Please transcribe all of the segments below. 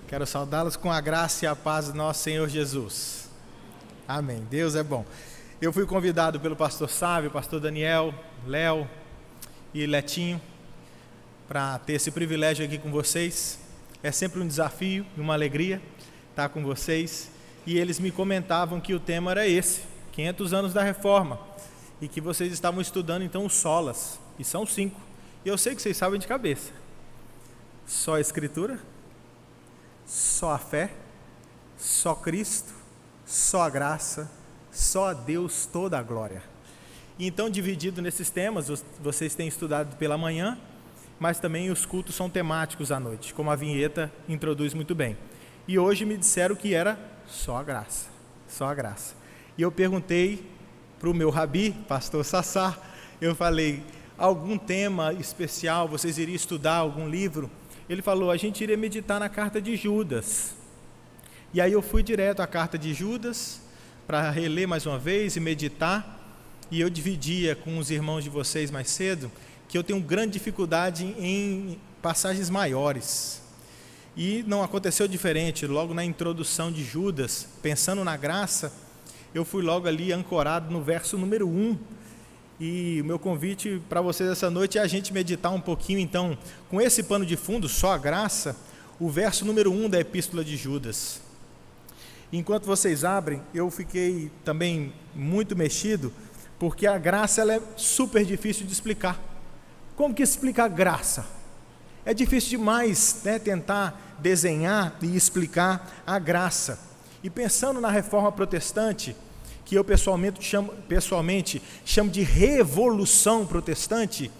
Quero saudá-los com a graça e a paz do nosso Senhor Jesus. Amém. Deus é bom. Eu fui convidado pelo pastor Sávio, pastor Daniel, Léo e Letinho para ter esse privilégio aqui com vocês. É sempre um desafio e uma alegria estar com vocês. E eles me comentavam que o tema era esse, 500 anos da Reforma, e que vocês estavam estudando então os solas, e são 5. E eu sei que vocês sabem de cabeça. Só a Escritura, só a fé, só Cristo, só a graça, só a Deus toda a glória. E então, dividido nesses temas, vocês têm estudado pela manhã, mas também os cultos são temáticos à noite, como a vinheta introduz muito bem. E hoje me disseram que era só a graça, só a graça. E eu perguntei para o meu rabi, pastor Sassá, eu falei, algum tema especial, vocês iriam estudar algum livro? Ele falou, a gente iria meditar na carta de Judas. E aí eu fui direto à carta de Judas, para reler mais uma vez e meditar, e eu dividia com os irmãos de vocês mais cedo, que eu tenho grande dificuldade em passagens maiores. E não aconteceu diferente, logo na introdução de Judas, pensando na graça, eu fui logo ali ancorado no verso número 1, e o meu convite para vocês essa noite é a gente meditar um pouquinho, então, com esse pano de fundo, só a graça, o verso número 1 da epístola de Judas. Enquanto vocês abrem, eu fiquei também muito mexido, porque a graça ela é super difícil de explicar. Como que explica a graça? É difícil demais, né, tentar desenhar e explicar a graça. E pensando na reforma protestante, que eu pessoalmente chamo de revolução protestante,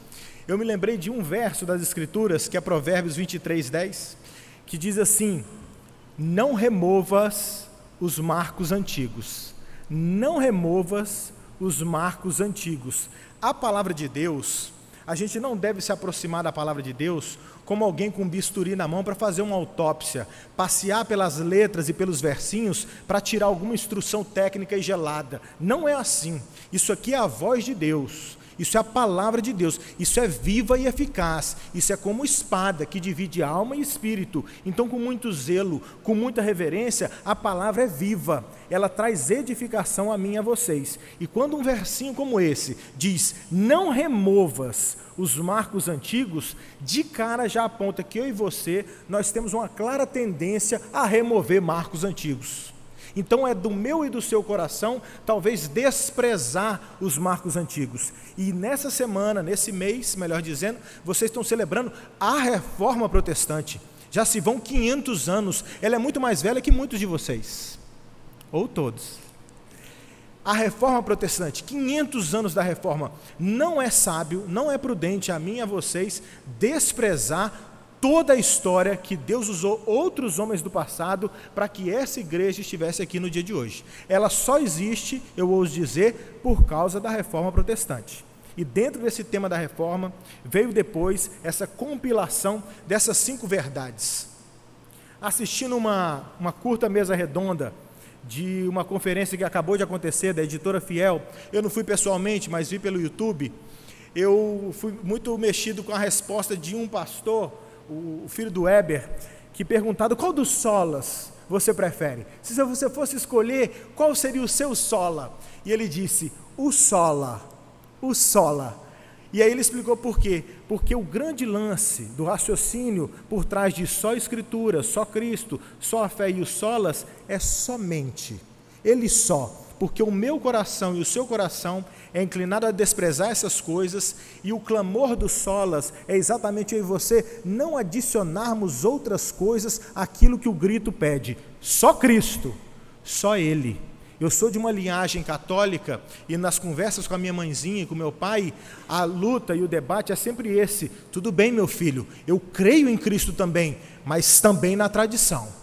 eu me lembrei de um verso das Escrituras, que é Provérbios 23:10, que diz assim, não removas os marcos antigos, não removas os marcos antigos. A palavra de Deus, a gente não deve se aproximar da palavra de Deus como alguém com um bisturi na mão para fazer uma autópsia, passear pelas letras e pelos versinhos para tirar alguma instrução técnica e gelada. Não é assim. Isso aqui é a voz de Deus, isso é a palavra de Deus, isso é viva e eficaz, isso é como espada que divide alma e espírito. Então, com muito zelo, com muita reverência, a palavra é viva, ela traz edificação a mim e a vocês. E quando um versinho como esse diz, não removas os marcos antigos, de cara já aponta que eu e você, nós temos uma clara tendência a remover marcos antigos. Então é do meu e do seu coração, talvez, desprezar os marcos antigos. E nessa semana, nesse mês, melhor dizendo, vocês estão celebrando a Reforma Protestante. Já se vão 500 anos, ela é muito mais velha que muitos de vocês, ou todos. A Reforma Protestante, 500 anos da Reforma, não é sábio, não é prudente a mim e a vocês desprezar toda a história que Deus usou outros homens do passado para que essa igreja estivesse aqui no dia de hoje. Ela só existe, eu ouso dizer, por causa da Reforma Protestante. E dentro desse tema da Reforma, veio depois essa compilação dessas 5 verdades. Assistindo uma curta mesa redonda de uma conferência que acabou de acontecer, da editora Fiel, eu não fui pessoalmente, mas vi pelo YouTube, eu fui muito mexido com a resposta de um pastor, o filho do Weber, que perguntado, qual dos solas você prefere? Se você fosse escolher, qual seria o seu sola? E ele disse, o sola. E aí ele explicou por quê. Porque o grande lance do raciocínio por trás de só Escritura, só Cristo, só a fé e os solas, é somente, ele só. Porque o meu coração e o seu coração é inclinado a desprezar essas coisas, e o clamor dos solas é exatamente eu e você não adicionarmos outras coisas àquilo que o grito pede. Só Cristo, só Ele. Eu sou de uma linhagem católica, e nas conversas com a minha mãezinha e com meu pai, a luta e o debate é sempre esse. Tudo bem, meu filho, eu creio em Cristo também, mas também na tradição.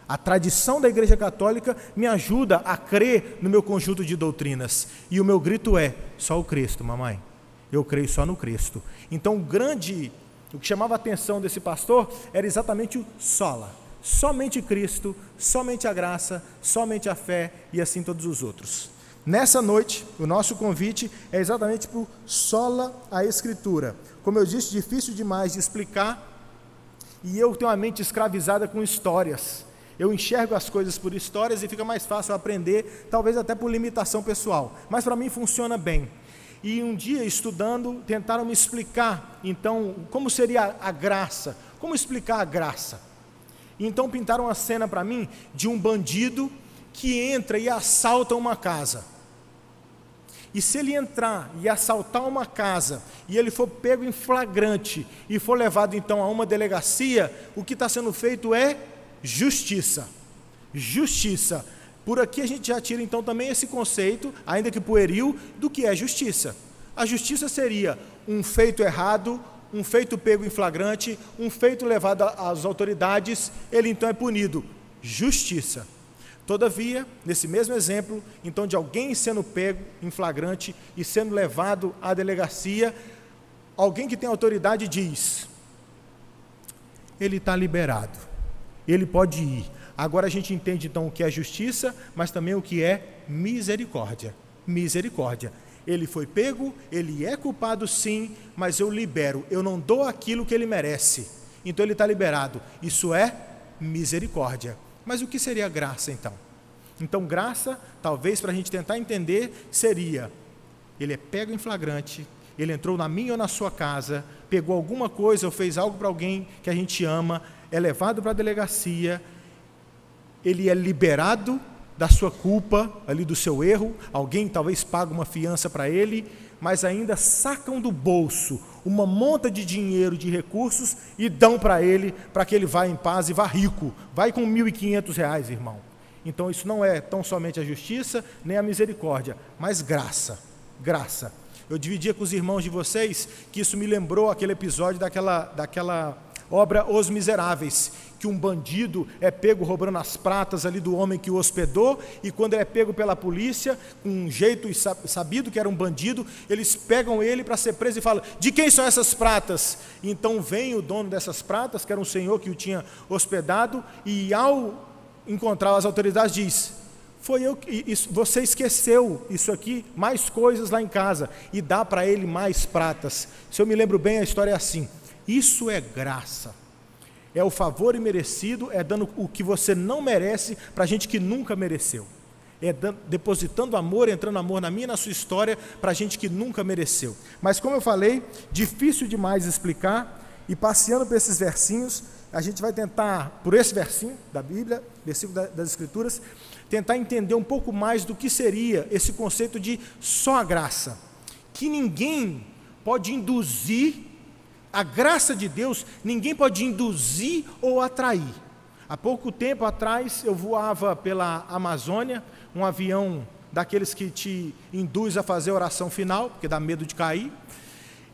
A tradição da Igreja Católica me ajuda a crer no meu conjunto de doutrinas. E o meu grito é, só o Cristo, mamãe. Eu creio só no Cristo. Então o que chamava a atenção desse pastor era exatamente o sola. Somente Cristo, somente a graça, somente a fé e assim todos os outros. Nessa noite, o nosso convite é exatamente para o sola a Escritura. Como eu disse, difícil demais de explicar. E eu tenho a mente escravizada com histórias. Eu enxergo as coisas por histórias e fica mais fácil aprender, talvez até por limitação pessoal. Mas para mim funciona bem. E um dia, estudando, tentaram me explicar, então, como seria a graça. Como explicar a graça? Então pintaram uma cena para mim de um bandido que entra e assalta uma casa. E se ele entrar e assaltar uma casa, e ele for pego em flagrante, e for levado então a uma delegacia, o que está sendo feito é justiça. Justiça. Por aqui a gente já tira então também esse conceito, ainda que pueril, do que é justiça. A justiça seria um feito errado, um feito pego em flagrante, um feito levado às autoridades, ele então é punido. Justiça. Todavia, nesse mesmo exemplo, então, de alguém sendo pego em flagrante e sendo levado à delegacia, alguém que tem autoridade diz: ele está liberado, ele pode ir. Agora a gente entende então o que é justiça, mas também o que é misericórdia. Misericórdia. Ele foi pego, ele é culpado sim, mas eu libero, eu não dou aquilo que ele merece. Então ele está liberado. Isso é misericórdia. Mas o que seria graça então? Então graça, talvez para a gente tentar entender, seria: ele é pego em flagrante, ele entrou na minha ou na sua casa, pegou alguma coisa ou fez algo para alguém que a gente ama, é levado para a delegacia, ele é liberado da sua culpa, ali do seu erro, alguém talvez paga uma fiança para ele, mas ainda sacam do bolso uma monta de dinheiro, de recursos, e dão para ele, para que ele vá em paz e vá rico, vai com R$1.500, irmão. Então isso não é tão somente a justiça, nem a misericórdia, mas graça, graça. Eu dividia com os irmãos de vocês, que isso me lembrou aquele episódio daquela obra Os Miseráveis, que um bandido é pego roubando as pratas ali do homem que o hospedou, e quando ele é pego pela polícia, com um jeito sabido que era um bandido, eles pegam ele para ser preso e falam: de quem são essas pratas? E então vem o dono dessas pratas, que era um senhor que o tinha hospedado, e ao encontrar as autoridades diz: foi eu que, você esqueceu isso aqui, mais coisas lá em casa, e dá para ele mais pratas. Se eu me lembro bem, a história é assim. Isso é graça, é o favor imerecido, é dando o que você não merece para gente que nunca mereceu, é depositando amor, entrando amor na minha e na sua história para gente que nunca mereceu. Mas como eu falei, difícil demais explicar, e passeando por esses versinhos, a gente vai tentar, por esse versinho da Bíblia, versículo das Escrituras, tentar entender um pouco mais do que seria esse conceito de só a graça, que ninguém pode induzir. A graça de Deus, ninguém pode induzir ou atrair. Há pouco tempo atrás, eu voava pela Amazônia, um avião daqueles que te induz a fazer a oração final, porque dá medo de cair.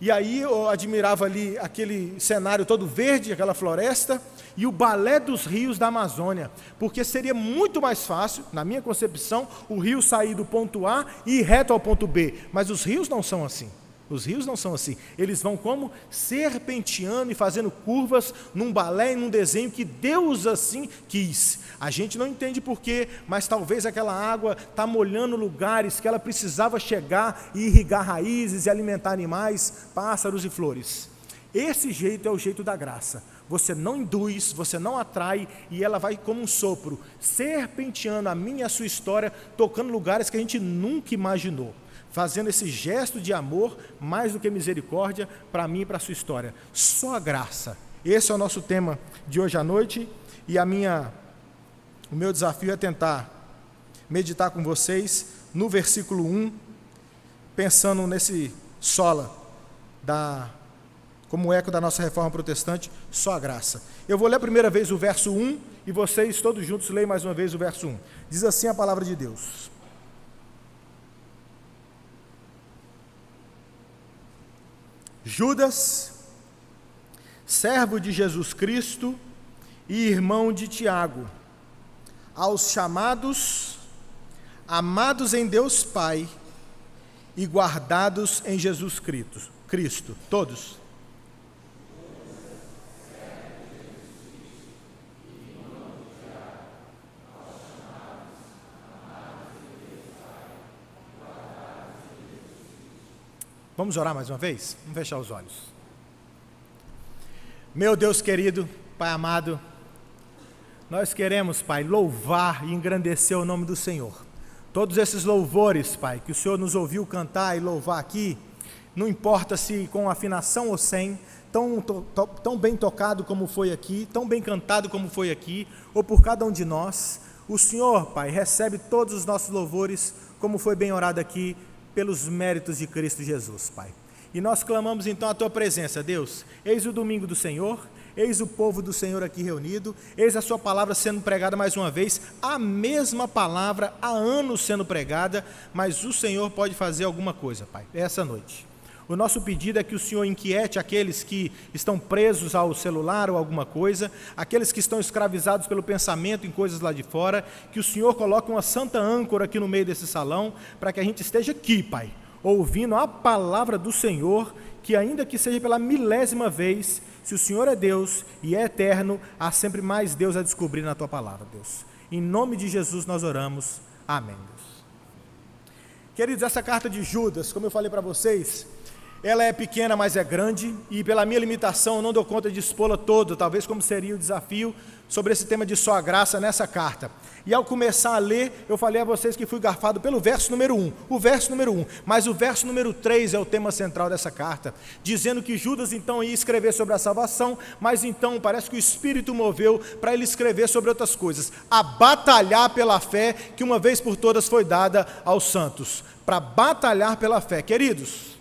E aí eu admirava ali aquele cenário todo verde, aquela floresta, e o balé dos rios da Amazônia, porque seria muito mais fácil, na minha concepção, o rio sair do ponto A e ir reto ao ponto B, mas os rios não são assim. Os rios não são assim, eles vão como serpenteando e fazendo curvas num balé e num desenho que Deus assim quis. A gente não entende porquê, mas talvez aquela água está molhando lugares que ela precisava chegar e irrigar raízes e alimentar animais, pássaros e flores. Esse jeito é o jeito da graça. Você não induz, você não atrai, e ela vai como um sopro, serpenteando a minha e a sua história, tocando lugares que a gente nunca imaginou, fazendo esse gesto de amor, mais do que misericórdia, para mim e para a sua história. Só a graça. Esse é o nosso tema de hoje à noite, e o meu desafio é tentar meditar com vocês no versículo 1, pensando nesse sola, como eco da nossa reforma protestante, só a graça. Eu vou ler a primeira vez o verso 1, e vocês todos juntos leem mais uma vez o verso 1. Diz assim a palavra de Deus: Judas, servo de Jesus Cristo e irmão de Tiago, aos chamados, amados em Deus Pai e guardados em Jesus Cristo, todos. Vamos orar mais uma vez? Vamos fechar os olhos. Meu Deus querido, Pai amado, nós queremos, Pai, louvar e engrandecer o nome do Senhor. Todos esses louvores, Pai, que o Senhor nos ouviu cantar e louvar aqui, não importa se com afinação ou sem, tão bem tocado como foi aqui, tão bem cantado como foi aqui, ou por cada um de nós, o Senhor, Pai, recebe todos os nossos louvores, como foi bem orado aqui, pelos méritos de Cristo Jesus, Pai. E nós clamamos então a Tua presença, Deus. Eis o domingo do Senhor, eis o povo do Senhor aqui reunido, eis a Sua palavra sendo pregada mais uma vez, a mesma palavra há anos sendo pregada, mas o Senhor pode fazer alguma coisa, Pai, essa noite. O nosso pedido é que o Senhor inquiete aqueles que estão presos ao celular ou alguma coisa, aqueles que estão escravizados pelo pensamento em coisas lá de fora, que o Senhor coloque uma santa âncora aqui no meio desse salão, para que a gente esteja aqui, Pai, ouvindo a palavra do Senhor, que ainda que seja pela milésima vez, se o Senhor é Deus e é eterno, há sempre mais Deus a descobrir na Tua palavra, Deus. Em nome de Jesus nós oramos. Amém, Deus. Queridos, essa carta de Judas, como eu falei para vocês, ela é pequena, mas é grande, e pela minha limitação eu não dou conta de expô-la toda, talvez como seria o desafio sobre esse tema de só a graça nessa carta. E ao começar a ler, eu falei a vocês que fui garfado pelo verso número 1, mas o verso número 3 é o tema central dessa carta, dizendo que Judas então ia escrever sobre a salvação, mas então parece que o Espírito moveu para ele escrever sobre outras coisas, a batalhar pela fé que uma vez por todas foi dada aos santos, para batalhar pela fé. Queridos,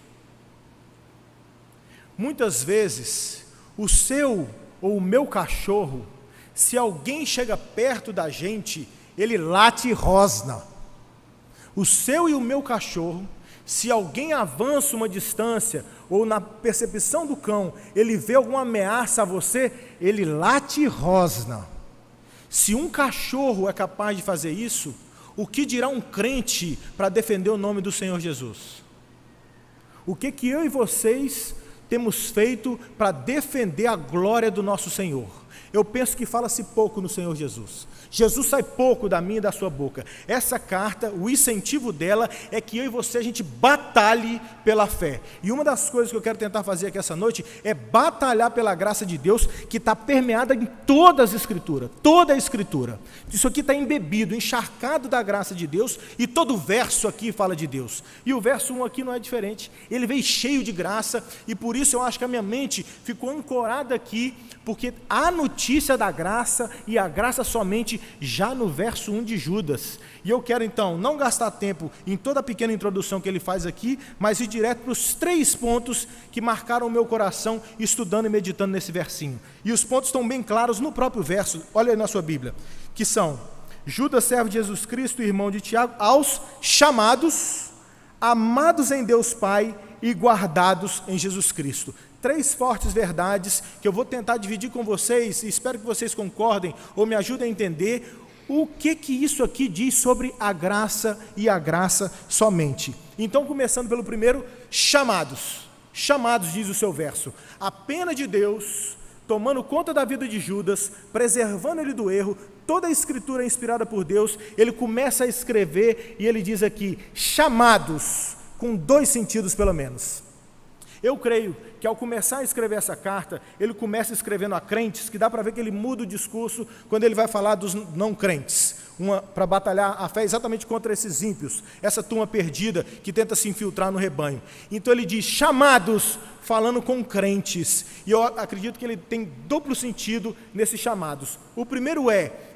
muitas vezes, o seu ou o meu cachorro, se alguém chega perto da gente, ele late e rosna. O seu e o meu cachorro, se alguém avança uma distância, ou na percepção do cão, ele vê alguma ameaça a você, ele late e rosna. Se um cachorro é capaz de fazer isso, o que dirá um crente para defender o nome do Senhor Jesus? O que eu e vocês temos feito para defender a glória do nosso Senhor? Eu penso que fala-se pouco no Senhor Jesus. Jesus sai pouco da minha e da sua boca. Essa carta, o incentivo dela é que eu e você, a gente batalhe pela fé. E uma das coisas que eu quero tentar fazer aqui essa noite é batalhar pela graça de Deus, que está permeada em toda a Escritura. Toda a Escritura. Isso aqui está embebido, encharcado da graça de Deus, e todo verso aqui fala de Deus. E o verso 1 aqui não é diferente. Ele veio cheio de graça, e por isso eu acho que a minha mente ficou ancorada aqui, porque a notícia da graça, e a graça somente, já no verso 1 de Judas. E eu quero então não gastar tempo em toda a pequena introdução que ele faz aqui, mas ir direto para os 3 pontos que marcaram o meu coração estudando e meditando nesse versinho. E os pontos estão bem claros no próprio verso, olha aí na sua Bíblia, que são: Judas, servo de Jesus Cristo, irmão de Tiago, aos chamados, amados em Deus Pai e guardados em Jesus Cristo. 3 fortes verdades que eu vou tentar dividir com vocês, e espero que vocês concordem ou me ajudem a entender o que isso aqui diz sobre a graça e a graça somente. Então, começando pelo primeiro, chamados. Chamados, diz o seu verso. A pena de Deus, tomando conta da vida de Judas, preservando ele do erro, toda a Escritura é inspirada por Deus, ele começa a escrever e ele diz aqui, chamados, com 2 sentidos pelo menos. Eu creio que ao começar a escrever essa carta, ele começa escrevendo a crentes, que dá para ver que ele muda o discurso quando ele vai falar dos não crentes, para batalhar a fé exatamente contra esses ímpios, essa turma perdida que tenta se infiltrar no rebanho. Então ele diz chamados, falando com crentes, e eu acredito que ele tem duplo sentido nesses chamados. O primeiro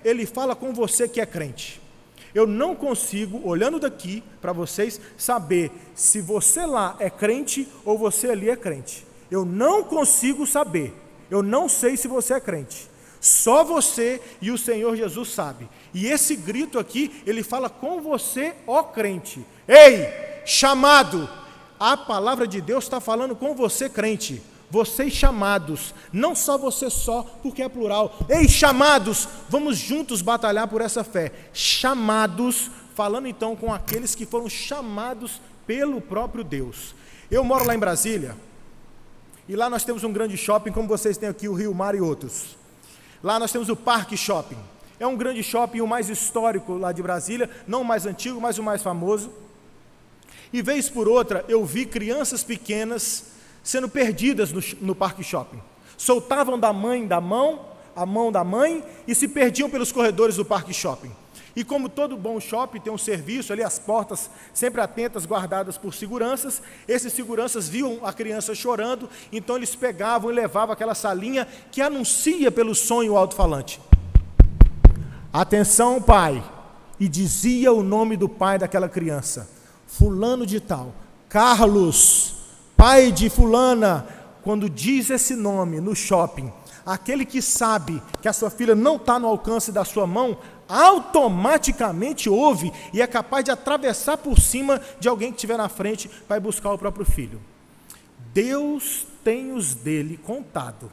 ele fala com você que é crente. Eu não consigo, olhando daqui para vocês, saber se você lá é crente ou você ali é crente. Eu não consigo saber. Eu não sei se você é crente. Só você e o Senhor Jesus sabe. E esse grito aqui, ele fala com você, ó crente. Ei, chamado! A palavra de Deus está falando com você, crente. Vocês chamados, não só você só, porque é plural. Ei, chamados, vamos juntos batalhar por essa fé. Chamados, falando então com aqueles que foram chamados pelo próprio Deus. Eu moro lá em Brasília, e lá nós temos um grande shopping, como vocês têm aqui o Rio Mar e outros. Lá nós temos o Parque Shopping. É um grande shopping, o mais histórico lá de Brasília, não o mais antigo, mas o mais famoso. E vez por outra, eu vi crianças pequenas sendo perdidas no Parque Shopping. Soltavam da mãe da mão, a mão da mãe e se perdiam pelos corredores do parque shopping. E como todo bom shopping tem um serviço ali, as portas sempre atentas, guardadas por seguranças, esses seguranças viam a criança chorando, então eles pegavam e levavam aquela salinha que anuncia pelo sonho o alto-falante. Atenção, pai! E dizia o nome do pai daquela criança, fulano de tal, Carlos, pai de fulana. Quando diz esse nome no shopping, aquele que sabe que a sua filha não está no alcance da sua mão, automaticamente ouve e é capaz de atravessar por cima de alguém que estiver na frente para ir buscar o próprio filho. Deus tem os dele contado.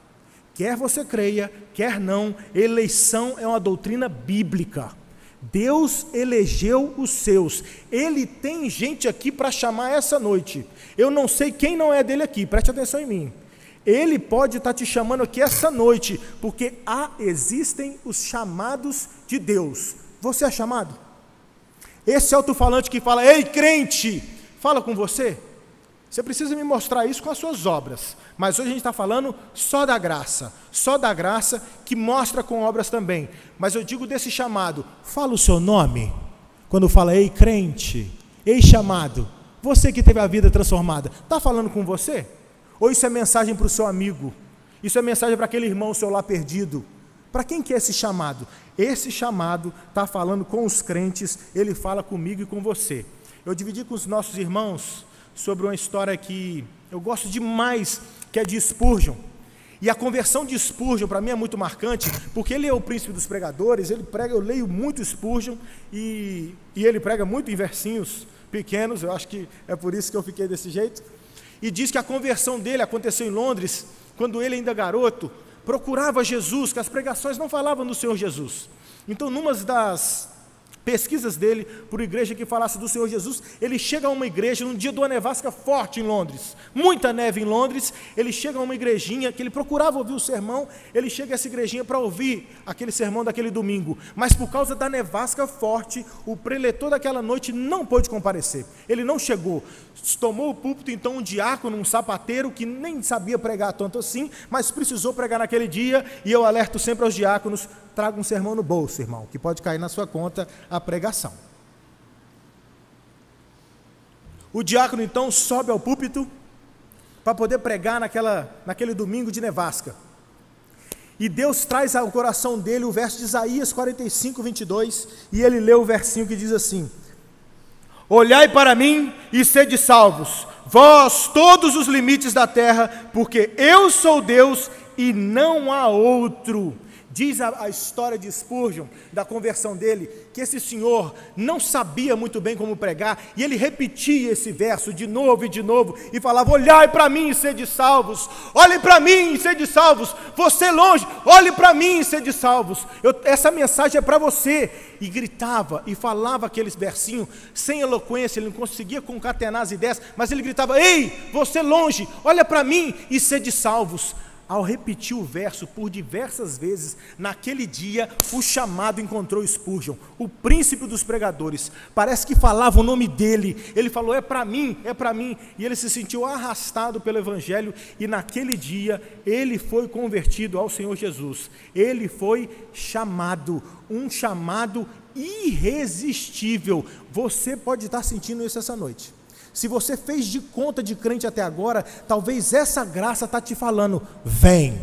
Quer você creia, quer não, eleição é uma doutrina bíblica. Deus elegeu os seus. Ele tem gente aqui para chamar essa noite. Eu não sei quem não é dele aqui, preste atenção em mim. Ele pode estar te chamando aqui essa noite, porque existem os chamados de Deus. Você é chamado? Esse alto-falante que fala, ei crente, fala com você? Você precisa me mostrar isso com as suas obras. Mas hoje a gente está falando só da graça que mostra com obras também. Mas eu digo desse chamado, fala o seu nome. Quando fala, ei crente, ei chamado, você que teve a vida transformada, está falando com você? Ou isso é mensagem para o seu amigo? Isso é mensagem para aquele irmão seu lá perdido? Para quem que é esse chamado? Esse chamado está falando com os crentes, ele fala comigo e com você. Eu dividi com os nossos irmãos sobre uma história que eu gosto demais, que é de Spurgeon. E a conversão de Spurgeon para mim é muito marcante, porque ele é o príncipe dos pregadores, ele prega, eu leio muito Spurgeon, e ele prega muito em versinhos pequenos, eu acho que é por isso que eu fiquei desse jeito. E diz que a conversão dele aconteceu em Londres, quando ele ainda garoto, procurava Jesus, que as pregações não falavam do Senhor Jesus. Então, numa das pesquisas dele por igreja que falasse do Senhor Jesus, ele chega a uma igreja num dia de uma nevasca forte em Londres, muita neve em Londres, ele chega a uma igrejinha que ele procurava ouvir o sermão, ele chega a essa igrejinha para ouvir aquele sermão daquele domingo, mas por causa da nevasca forte, o preletor daquela noite não pôde comparecer, ele não chegou, tomou o púlpito então um diácono, um sapateiro que nem sabia pregar tanto assim, mas precisou pregar naquele dia, e eu alerto sempre aos diáconos, traga um sermão no bolso, irmão, que pode cair na sua conta a pregação. O diácono então sobe ao púlpito para poder pregar naquele domingo de nevasca. E Deus traz ao coração dele o verso de Isaías 45, 22, e ele lê o versinho que diz assim: olhai para mim e sede salvos, vós todos os limites da terra, porque eu sou Deus e não há outro. Diz a história de Spurgeon, da conversão dele, que esse senhor não sabia muito bem como pregar, e ele repetia esse verso de novo, e falava, olhai para mim e sede salvos, olhem para mim e sede salvos, você longe, olhe para mim e sede salvos, essa mensagem é para você, e gritava, e falava aqueles versinhos, sem eloquência, ele não conseguia concatenar as ideias, mas ele gritava, ei, você longe, olha para mim e sede salvos. Ao repetir o verso por diversas vezes, naquele dia, o chamado encontrou Spurgeon, o príncipe dos pregadores. Parece que falava o nome dele. Ele falou, é para mim, e ele se sentiu arrastado pelo evangelho, e naquele dia, ele foi convertido ao Senhor Jesus. Ele foi chamado, um chamado irresistível. Você pode estar sentindo isso essa noite. Se você fez de conta de crente até agora, talvez essa graça está te falando, vem,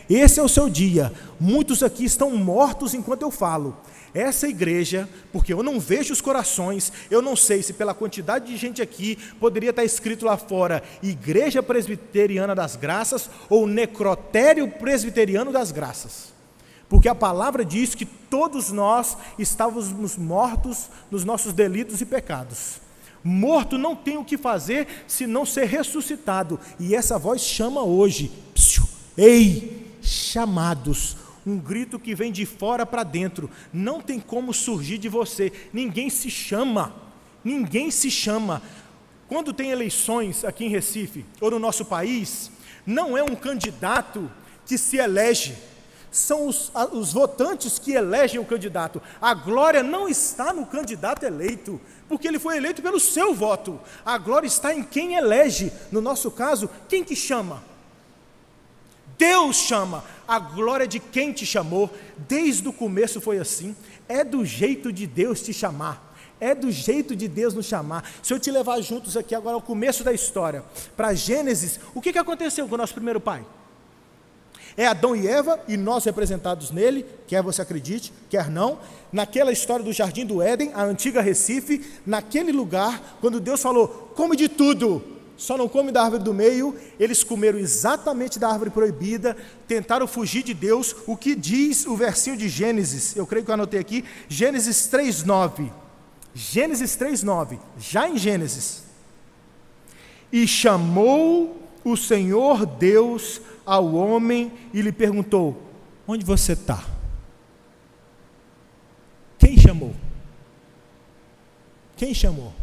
esse é o seu dia. Muitos aqui estão mortos enquanto eu falo. Essa igreja, porque eu não vejo os corações, eu não sei se pela quantidade de gente aqui, poderia estar escrito lá fora, Igreja Presbiteriana das Graças, ou Necrotério Presbiteriano das Graças. Porque a palavra diz que todos nós estávamos mortos nos nossos delitos e pecados. Morto não tem o que fazer senão ser ressuscitado. E essa voz chama hoje. Ei, chamados. Um grito que vem de fora para dentro. Não tem como surgir de você. Ninguém se chama. Quando tem eleições aqui em Recife, ou no nosso país, não é um candidato que se elege. São os votantes que elegem o candidato. A glória não está no candidato eleito, porque ele foi eleito pelo seu voto. A glória está em quem elege. No nosso caso, quem que chama? Deus chama. a glória de quem te chamou. Desde o começo foi assim. É do jeito de Deus te chamar. É do jeito de Deus nos chamar. Se eu te levar juntos aqui agora ao começo da história, para Gênesis, o que aconteceu com o nosso primeiro pai? É Adão e Eva, e nós representados nele, quer você acredite, quer não, naquela história do Jardim do Éden, a antiga Recife, naquele lugar, quando Deus falou, come de tudo, só não come da árvore do meio, eles comeram exatamente da árvore proibida, tentaram fugir de Deus. O que diz o versinho de Gênesis, eu creio que eu anotei aqui, Gênesis 3:9, Gênesis 3:9, já em Gênesis, e chamou o Senhor Deus ao homem e lhe perguntou, onde você está? Quem chamou? Quem chamou?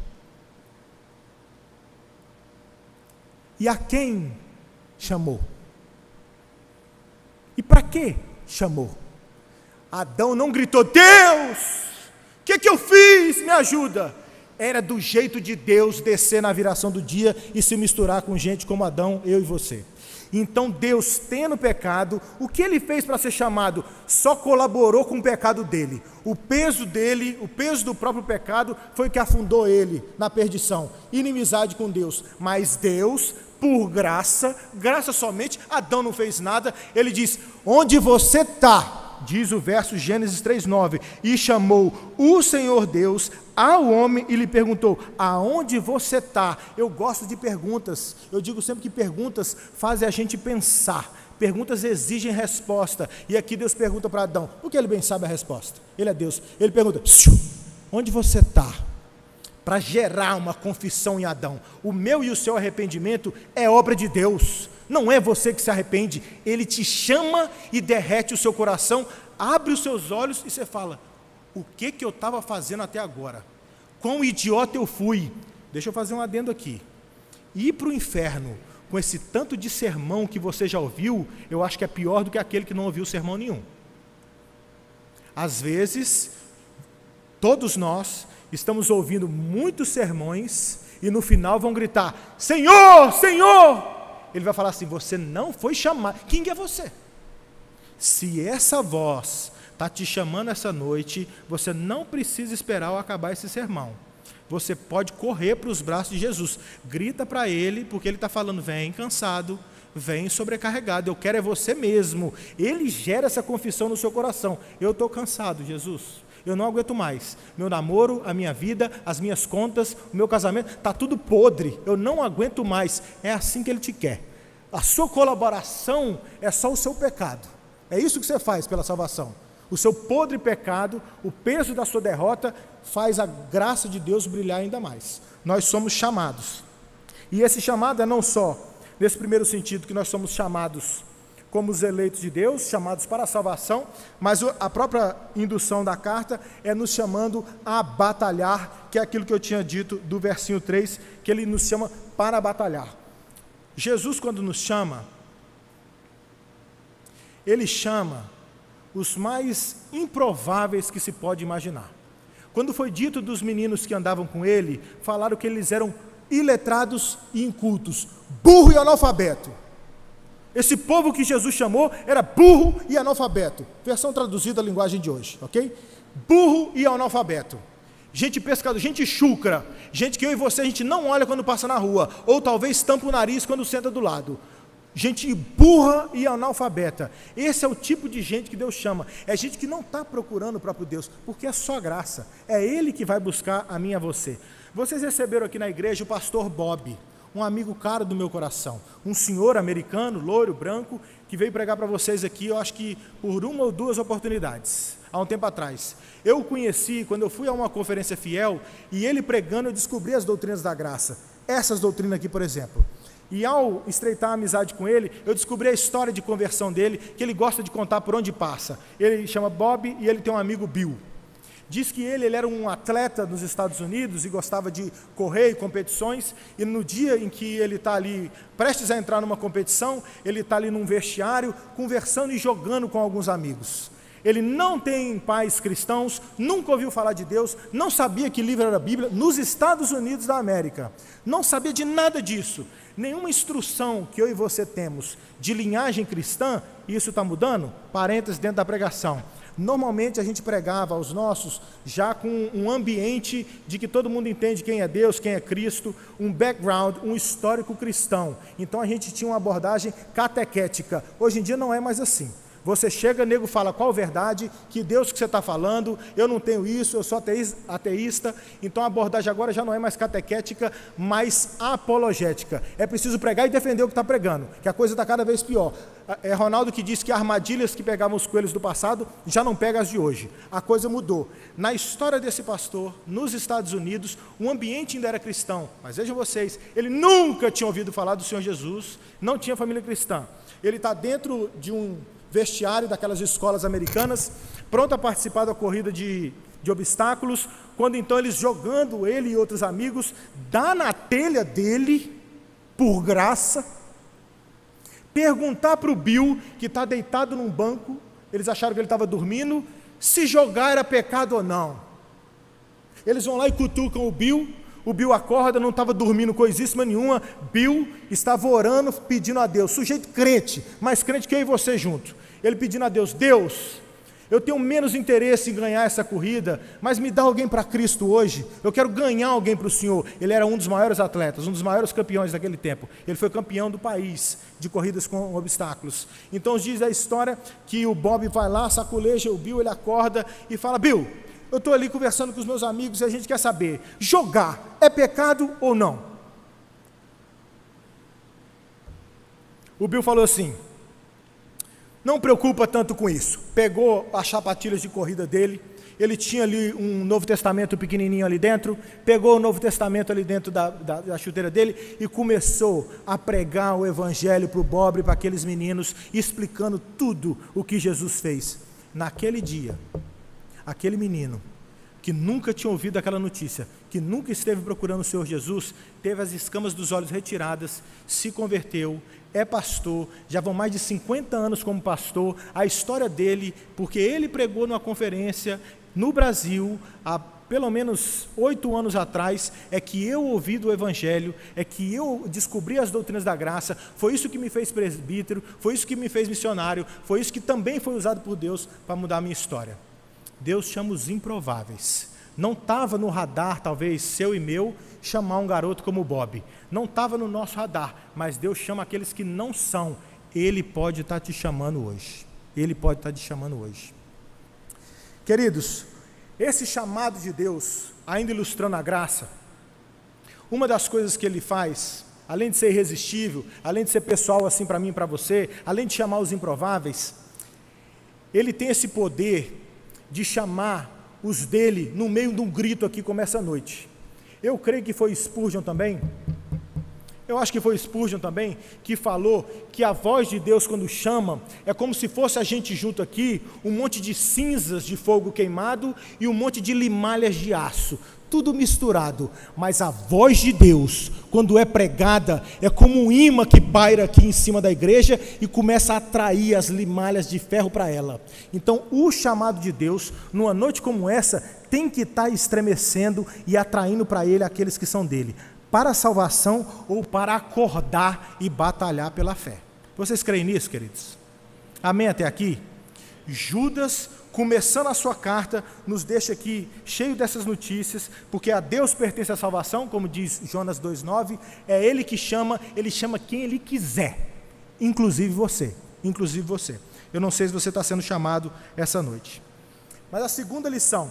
E a quem chamou? E para que chamou? Adão não gritou, Deus, o que eu fiz? Me ajuda. Era do jeito de Deus descer na viração do dia e se misturar com gente como Adão, eu e você. Então Deus, tendo pecado, o que ele fez para ser chamado? Só colaborou com o pecado dele. O peso dele, o peso do próprio pecado, foi que afundou ele na perdição, inimizade com Deus. Mas Deus, por graça, graça somente, Adão não fez nada, ele diz, onde você está? Diz o verso Gênesis 3:9, e chamou o Senhor Deus ao homem e lhe perguntou, aonde você está? Eu gosto de perguntas, eu digo sempre que perguntas fazem a gente pensar, perguntas exigem resposta, e aqui Deus pergunta para Adão, porque ele bem sabe a resposta, ele é Deus, ele pergunta, onde você está? Para gerar uma confissão em Adão, o meu e o seu arrependimento é obra de Deus, não é você que se arrepende, ele te chama e derrete o seu coração, abre os seus olhos e você fala, o que eu estava fazendo até agora? Quão idiota eu fui? Deixa eu fazer um adendo aqui, ir para o inferno com esse tanto de sermão que você já ouviu, eu acho que é pior do que aquele que não ouviu sermão nenhum. Às vezes, todos nós estamos ouvindo muitos sermões e no final vão gritar, Senhor, Senhor! Ele vai falar assim, você não foi chamado. Quem é você? Se essa voz está te chamando essa noite, você não precisa esperar eu acabar esse sermão. Você pode correr para os braços de Jesus. Grita para ele, porque ele está falando, vem cansado, vem sobrecarregado, eu quero é você mesmo. Ele gera essa confissão no seu coração. Eu estou cansado, Jesus. Eu não aguento mais. Meu namoro, a minha vida, as minhas contas, o meu casamento, está tudo podre. Eu não aguento mais. É assim que Ele te quer. A sua colaboração é só o seu pecado. É isso que você faz pela salvação. O seu podre pecado, o peso da sua derrota, faz a graça de Deus brilhar ainda mais. Nós somos chamados. E esse chamado é não só, nesse primeiro sentido, que nós somos chamados como os eleitos de Deus, chamados para a salvação, mas a própria indução da carta é nos chamando a batalhar, que é aquilo que eu tinha dito do versinho 3, que ele nos chama para batalhar. Jesus, quando nos chama, ele chama os mais improváveis que se pode imaginar. Quando foi dito dos meninos que andavam com ele, falaram que eles eram iletrados e incultos, burro e analfabeto. Esse povo que Jesus chamou era burro e analfabeto. Versão traduzida à linguagem de hoje, ok? Burro e analfabeto. Gente pescador, gente chucra, gente que eu e você a gente não olha quando passa na rua, ou talvez tampa o nariz quando senta do lado. Gente burra e analfabeta. Esse é o tipo de gente que Deus chama. É gente que não está procurando o próprio Deus, porque é só graça. É Ele que vai buscar a mim e a você. Vocês receberam aqui na igreja o pastor Bob, um amigo caro do meu coração, um senhor americano, loiro, branco, que veio pregar para vocês aqui, eu acho que por uma ou duas oportunidades, há um tempo atrás. Eu o conheci quando eu fui a uma conferência fiel, e ele pregando eu descobri as doutrinas da graça, essas doutrinas aqui, por exemplo. E ao estreitar a amizade com ele, eu descobri a história de conversão dele, que ele gosta de contar por onde passa. Ele chama Bob e ele tem um amigo Bill. Diz que ele era um atleta nos Estados Unidos e gostava de correr em competições, e no dia em que ele está ali, prestes a entrar numa competição, ele está ali num vestiário, conversando e jogando com alguns amigos. Ele não tem pais cristãos, nunca ouviu falar de Deus, não sabia que livro era a Bíblia, nos Estados Unidos da América. Não sabia de nada disso. Nenhuma instrução que eu e você temos de linhagem cristã, e isso está mudando, parênteses dentro da pregação. Normalmente a gente pregava aos nossos já com um ambiente de que todo mundo entende quem é Deus, quem é Cristo, um background, um histórico cristão. Então a gente tinha uma abordagem catequética. Hoje em dia não é mais assim. Você chega, nego fala qual verdade, que Deus que você está falando, eu não tenho isso, eu sou ateísta. Então a abordagem agora já não é mais catequética, mas apologética. É preciso pregar e defender o que está pregando, que a coisa está cada vez pior. É Ronaldo que diz que armadilhas que pegavam os coelhos do passado já não pega as de hoje. A coisa mudou. Na história desse pastor, nos Estados Unidos, o ambiente ainda era cristão, mas vejam vocês, ele nunca tinha ouvido falar do Senhor Jesus, não tinha família cristã. Ele está dentro de um vestiário daquelas escolas americanas, pronto a participar da corrida de obstáculos, quando então eles jogando ele e outros amigos, dá na telha dele, por graça, perguntar para o Bill, que está deitado num banco, eles acharam que ele estava dormindo, se jogar era pecado ou não. Eles vão lá e cutucam o Bill acorda, não estava dormindo coisíssima nenhuma, Bill estava orando, pedindo a Deus, sujeito crente, mais crente que eu e você junto, ele pedindo a Deus, Deus, eu tenho menos interesse em ganhar essa corrida, mas me dá alguém para Cristo hoje, eu quero ganhar alguém para o Senhor. Ele era um dos maiores atletas, um dos maiores campeões daquele tempo, ele foi campeão do país, de corridas com obstáculos. Então diz a história que o Bob vai lá, sacoleja o Bill, ele acorda e fala, Bill, eu estou ali conversando com os meus amigos e a gente quer saber, jogar é pecado ou não? O Bill falou assim, não preocupa tanto com isso. Pegou as sapatilhas de corrida dele, ele tinha ali um Novo Testamento pequenininho ali dentro, pegou o Novo Testamento ali dentro da chuteira dele e começou a pregar o Evangelho para o Bob, para aqueles meninos, explicando tudo o que Jesus fez. Naquele dia, aquele menino que nunca tinha ouvido aquela notícia, que nunca esteve procurando o Senhor Jesus, teve as escamas dos olhos retiradas, se converteu, é pastor, já vão mais de 50 anos como pastor. A história dele, porque ele pregou numa conferência no Brasil, há pelo menos 8 anos atrás, é que eu ouvi do Evangelho, é que eu descobri as doutrinas da graça, foi isso que me fez presbítero, foi isso que me fez missionário, foi isso que também foi usado por Deus para mudar a minha história. Deus chama os improváveis. Não estava no radar, talvez, seu e meu, chamar um garoto como o Bob. Não estava no nosso radar, mas Deus chama aqueles que não são. Ele pode estar te chamando hoje. Ele pode estar te chamando hoje. Queridos, esse chamado de Deus, ainda ilustrando a graça, uma das coisas que Ele faz, além de ser irresistível, além de ser pessoal assim para mim e para você, além de chamar os improváveis, Ele tem esse poder de chamar os dele no meio de um grito aqui como essa noite. Eu creio que foi Spurgeon também, eu acho que foi Spurgeon também, que falou que a voz de Deus quando chama, é como se fosse a gente junto aqui, um monte de cinzas de fogo queimado e um monte de limalhas de aço, tudo misturado, mas a voz de Deus, quando é pregada, é como um imã que paira aqui em cima da igreja e começa a atrair as limalhas de ferro para ela. Então o chamado de Deus, numa noite como essa, tem que estar estremecendo e atraindo para Ele aqueles que são dele, para a salvação ou para acordar e batalhar pela fé. Vocês creem nisso, queridos? Amém até aqui? Judas, começando a sua carta, nos deixa aqui cheio dessas notícias, porque a Deus pertence a salvação, como diz Jonas 2,9, é Ele que chama, Ele chama quem Ele quiser, inclusive você, Eu não sei se você está sendo chamado essa noite. Mas a segunda lição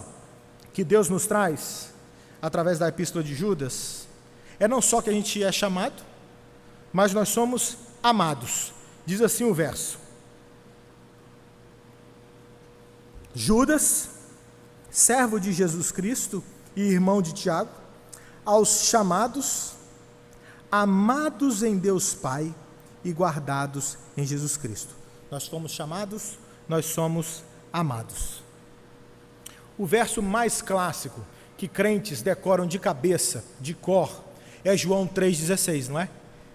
que Deus nos traz, através da epístola de Judas, é não só que a gente é chamado, mas nós somos amados. Diz assim o verso: Judas, servo de Jesus Cristo e irmão de Tiago, aos chamados, amados em Deus Pai e guardados em Jesus Cristo. Nós fomos chamados, nós somos amados. O verso mais clássico que crentes decoram de cabeça, de cor, é João 3,16, não é?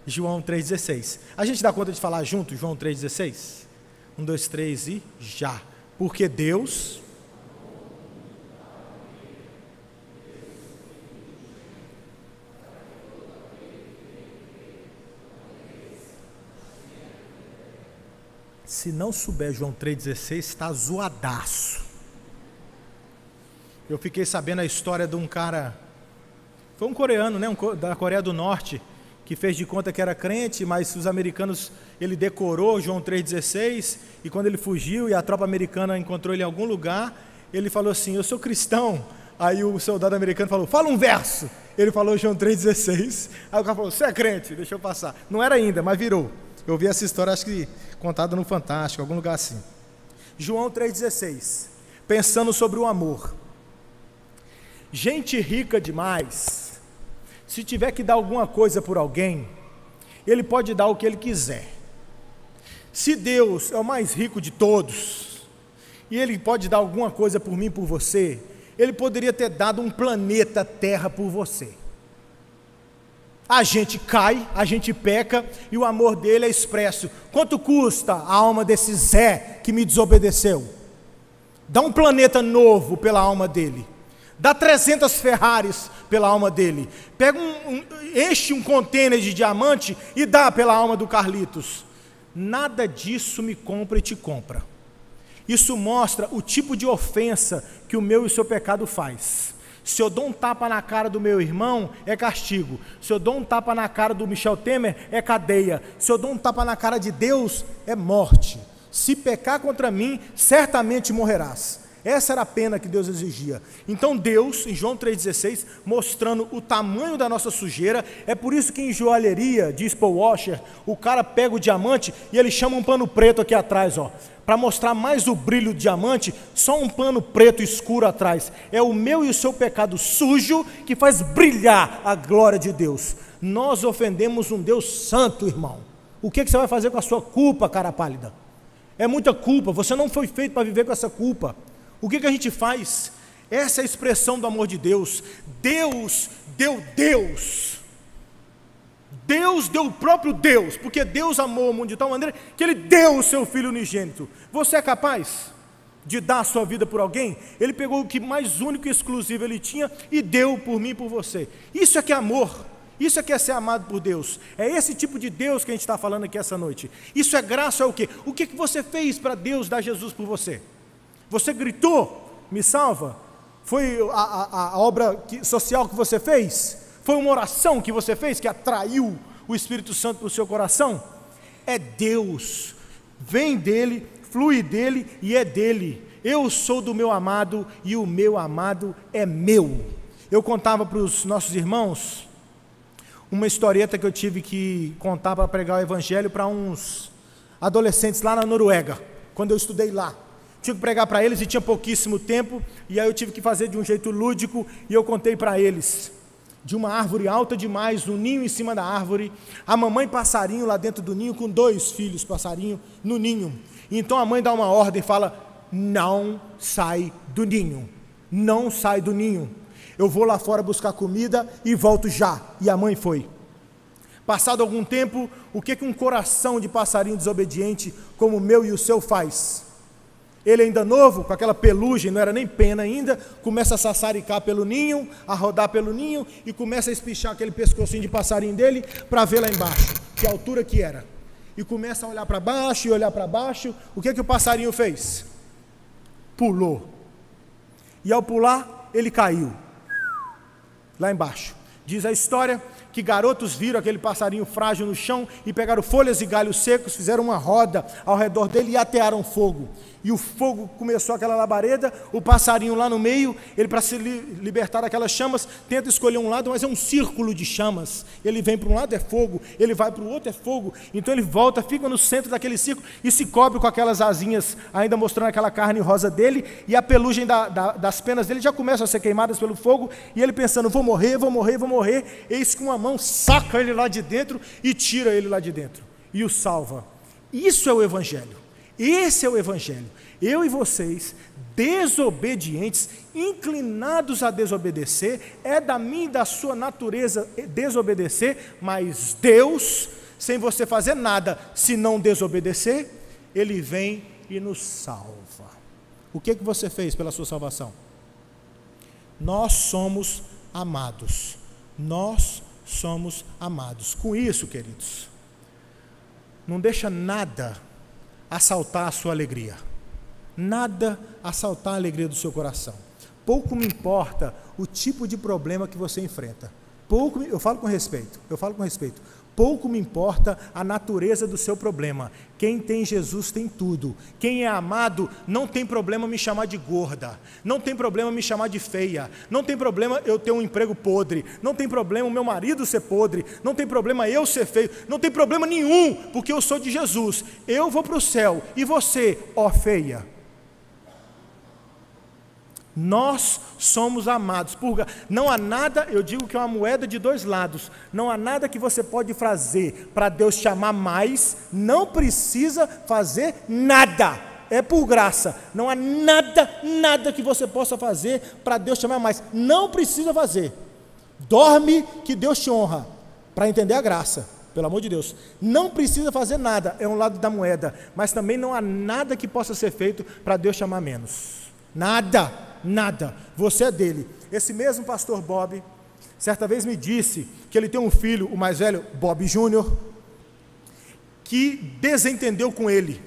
João 3,16. A gente dá conta de falar junto, João 3,16? 1, 2, 3 e já. Porque Deus se não souber João 3,16, está zoadaço. Eu fiquei sabendo a história de um cara, foi um coreano, né, da Coreia do Norte, que fez de conta que era crente, mas os americanos, ele decorou João 3,16, e quando ele fugiu e a tropa americana encontrou ele em algum lugar, ele falou assim: eu sou cristão. Aí o soldado americano falou: fala um verso. Ele falou João 3,16, aí o cara falou: você é crente, deixa eu passar. Não era ainda, mas virou. Eu vi essa história, acho que contada no Fantástico, algum lugar assim. João 3,16, pensando sobre o amor. Gente rica demais, se tiver que dar alguma coisa por alguém, ele pode dar o que ele quiser. Se Deus é o mais rico de todos, e ele pode dar alguma coisa por mim e por você, ele poderia ter dado um planeta Terra por você. A gente cai, a gente peca, e o amor dele é expresso. Quanto custa a alma desse Zé que me desobedeceu? Dá um planeta novo pela alma dele. Dá 300 Ferraris pela alma dele. Pega enche um contêiner de diamante e dá pela alma do Carlitos. Nada disso me compra e te compra. Isso mostra o tipo de ofensa que o meu e o seu pecado faz. Se eu dou um tapa na cara do meu irmão, é castigo. Se eu dou um tapa na cara do Michel Temer, é cadeia. Se eu dou um tapa na cara de Deus, é morte. Se pecar contra mim, certamente morrerás. Essa era a pena que Deus exigia. Então Deus, em João 3,16, mostrando o tamanho da nossa sujeira, é por isso que em joalheria, diz Paul Washer, o cara pega o diamante e ele chama um pano preto aqui atrás, ó, para mostrar mais o brilho do diamante, só um pano preto escuro atrás. É o meu e o seu pecado sujo que faz brilhar a glória de Deus. Nós ofendemos um Deus santo, irmão. O que você vai fazer com a sua culpa, cara pálida? É muita culpa, você não foi feito para viver com essa culpa. O que a gente faz? Essa é a expressão do amor de Deus. Deus deu Deus. Deus deu o próprio Deus, porque Deus amou o mundo de tal maneira que Ele deu o seu Filho unigênito. Você é capaz de dar a sua vida por alguém? Ele pegou o que mais único e exclusivo Ele tinha e deu por mim e por você. Isso é que é amor. Isso é que é ser amado por Deus. É esse tipo de Deus que a gente está falando aqui essa noite. Isso é graça, é o quê? O que você fez para Deus dar Jesus por você? Você gritou, me salva? Foi a obra social que você fez? Foi uma oração que você fez que atraiu o Espírito Santo para o seu coração? É Deus, vem dele, flui dele e é dele. Eu sou do meu amado e o meu amado é meu. Eu contava para os nossos irmãos uma historieta que eu tive que contar para pregar o evangelho para uns adolescentes lá na Noruega, quando eu estudei lá. Tinha que pregar para eles e tinha pouquíssimo tempo, e aí eu tive que fazer de um jeito lúdico, e eu contei para eles de uma árvore alta demais, um ninho em cima da árvore, a mamãe passarinho lá dentro do ninho, com 2 filhos passarinho no ninho. E então a mãe dá uma ordem e fala: não sai do ninho, não sai do ninho, eu vou lá fora buscar comida e volto já. E a mãe foi. Passado algum tempo, o que um coração de passarinho desobediente como o meu e o seu faz? Ele ainda novo, com aquela pelugem, não era nem pena ainda, começa a sassaricar pelo ninho, a rodar pelo ninho, e começa a espichar aquele pescocinho de passarinho dele, para ver lá embaixo, que altura que era. E começa a olhar para baixo, e olhar para baixo. O que o passarinho fez? Pulou. E ao pular, ele caiu, lá embaixo. Diz a história que garotos viram aquele passarinho frágil no chão e pegaram folhas e galhos secos, fizeram uma roda ao redor dele e atearam fogo. E o fogo começou aquela labareda, o passarinho lá no meio, ele, para se libertar daquelas chamas, tenta escolher um lado, mas é um círculo de chamas. Ele vem para um lado, é fogo, ele vai para o outro, é fogo. Então ele volta, fica no centro daquele círculo e se cobre com aquelas asinhas, ainda mostrando aquela carne rosa dele, e a pelugem das penas dele já começa a ser queimadas pelo fogo, e ele pensando: vou morrer, vou morrer, vou morrer. Eis que uma mão saca ele lá de dentro e tira ele lá de dentro e o salva. Isso é o Evangelho. Esse é o Evangelho. Eu e vocês, desobedientes, inclinados a desobedecer, é da minha e da sua natureza desobedecer, mas Deus, sem você fazer nada, se não desobedecer, Ele vem e nos salva. O que você fez pela sua salvação? Nós somos amados. Nós somos amados. Com isso, queridos, não deixa nada assaltar a sua alegria. Nada assaltar a alegria do seu coração. Pouco me importa o tipo de problema que você enfrenta. Eu falo com respeito. Pouco me importa a natureza do seu problema. Quem tem Jesus tem tudo. Quem é amado não tem problema me chamar de gorda. Não tem problema me chamar de feia. Não tem problema eu ter um emprego podre. Não tem problema o meu marido ser podre. Não tem problema eu ser feio. Não tem problema nenhum, porque eu sou de Jesus. Eu vou para o céu. E você, ó feia? Nós somos amados. Não há nada, eu digo que é uma moeda de dois lados. Não há nada que você pode fazer para Deus te amar mais. Não precisa fazer nada. É por graça. Não há nada que você possa fazer para Deus te amar mais. Não precisa fazer. Dorme que Deus te honra. Para entender a graça. Pelo amor de Deus. Não precisa fazer nada. É um lado da moeda. Mas também não há nada que possa ser feito para Deus te amar menos. Nada. Você é dele. Esse mesmo pastor Bob, certa vez me disse que ele tem um filho, o mais velho, Bob Júnior, que desentendeu com ele.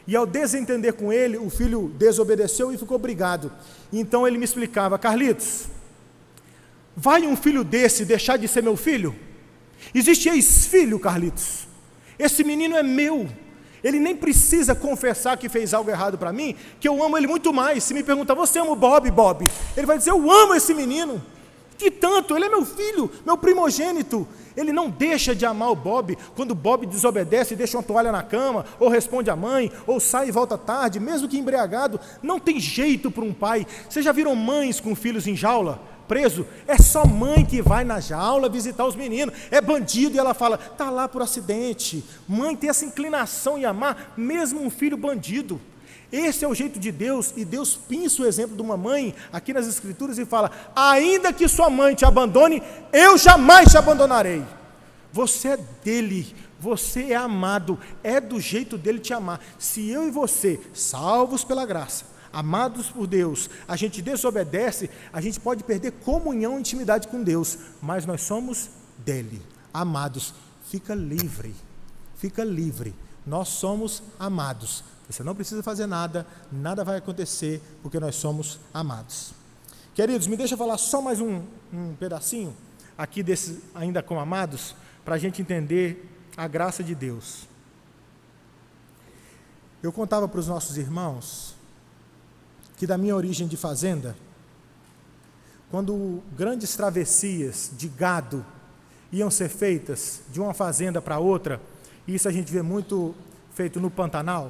E ao desentender com ele, o filho desobedeceu e ficou brigado. Então ele me explicava: Carlitos, vai um filho desse deixar de ser meu filho? Existe ex-filho, Carlitos. Esse menino é meu. Ele nem precisa confessar que fez algo errado para mim, que eu amo ele muito mais. Se me perguntar, você ama o Bob? Ele vai dizer, eu amo esse menino. Que tanto, ele é meu filho, meu primogênito. Ele não deixa de amar o Bob quando o Bob desobedece e deixa uma toalha na cama, ou responde à mãe, ou sai e volta tarde, mesmo que embriagado. Não tem jeito para um pai. Vocês já viram mães com filhos em jaula? Preso, é só mãe que vai na jaula visitar os meninos, é bandido, e ela fala, está lá por acidente. Mãe tem essa inclinação em amar, mesmo um filho bandido. Esse é o jeito de Deus, e Deus pinça o exemplo de uma mãe, aqui nas Escrituras, e fala, ainda que sua mãe te abandone, eu jamais te abandonarei. Você é dele, você é amado, é do jeito dele te amar. Se eu e você, salvos pela graça, amados por Deus, a gente desobedece, a gente pode perder comunhão e intimidade com Deus, mas nós somos dele, amados. Fica livre, nós somos amados. Você não precisa fazer nada, nada vai acontecer, porque nós somos amados. Queridos, me deixa falar só mais um pedacinho aqui desse, ainda como amados, para a gente entender a graça de Deus. Eu contava para os nossos irmãos que da minha origem de fazenda, quando grandes travessias de gado iam ser feitas de uma fazenda para outra, e isso a gente vê muito feito no Pantanal,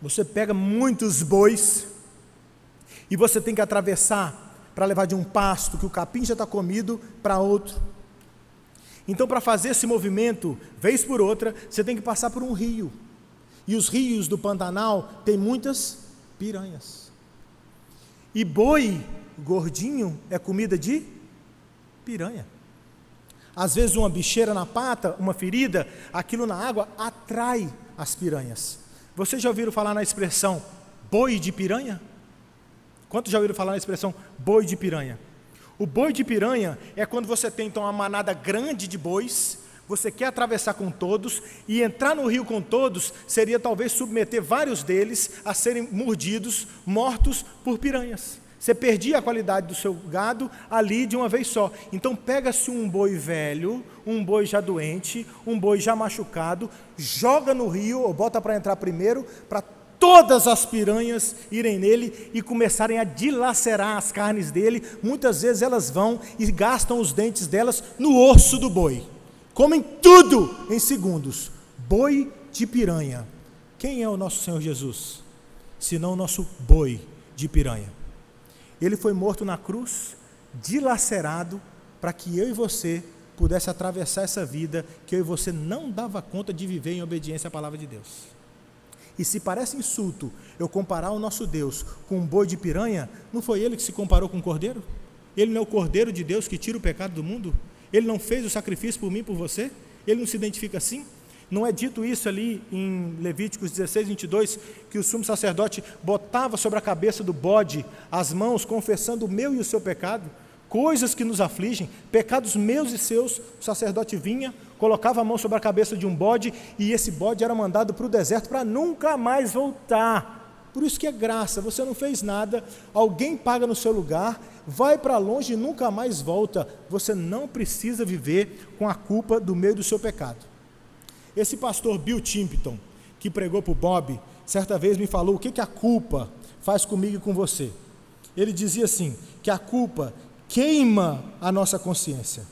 você pega muitos bois e você tem que atravessar para levar de um pasto que o capim já está comido para outro. Então, para fazer esse movimento, vez por outra, você tem que passar por um rio. E os rios do Pantanal têm muitas piranhas. E boi gordinho é comida de piranha. Às vezes uma bicheira na pata, uma ferida, aquilo na água atrai as piranhas. Vocês já ouviram falar na expressão boi de piranha? Quantos já ouviram falar na expressão boi de piranha? O boi de piranha é quando você tem então uma manada grande de bois, você quer atravessar com todos, e entrar no rio com todos seria talvez submeter vários deles a serem mordidos, mortos por piranhas. Você perdia a qualidade do seu gado ali de uma vez só. Então pega-se um boi velho, um boi já doente, um boi já machucado, joga no rio, ou bota para entrar primeiro, para todas as piranhas irem nele e começarem a dilacerar as carnes dele. Muitas vezes elas vão e gastam os dentes delas no osso do boi. Comem tudo em segundos. Boi de piranha. Quem é o nosso Senhor Jesus? Senão o nosso boi de piranha. Ele foi morto na cruz, dilacerado, para que eu e você pudesse atravessar essa vida que eu e você não dava conta de viver em obediência à palavra de Deus. E se parece insulto eu comparar o nosso Deus com um boi de piranha, não foi ele que se comparou com um cordeiro? Ele não é o cordeiro de Deus que tira o pecado do mundo? Ele não fez o sacrifício por mim e por você? Ele não se identifica assim? Não é dito isso ali em Levíticos 16, 22, que o sumo sacerdote botava sobre a cabeça do bode as mãos, confessando o meu e o seu pecado? Coisas que nos afligem, pecados meus e seus, o sacerdote vinha, colocava a mão sobre a cabeça de um bode, e esse bode era mandado para o deserto para nunca mais voltar. Por isso que é graça, você não fez nada, alguém paga no seu lugar, vai para longe e nunca mais volta. Você não precisa viver com a culpa do meio do seu pecado. Esse pastor Bill Timpton, que pregou para o Bob, certa vez me falou o que a culpa faz comigo e com você. Ele dizia assim, que a culpa queima a nossa consciência.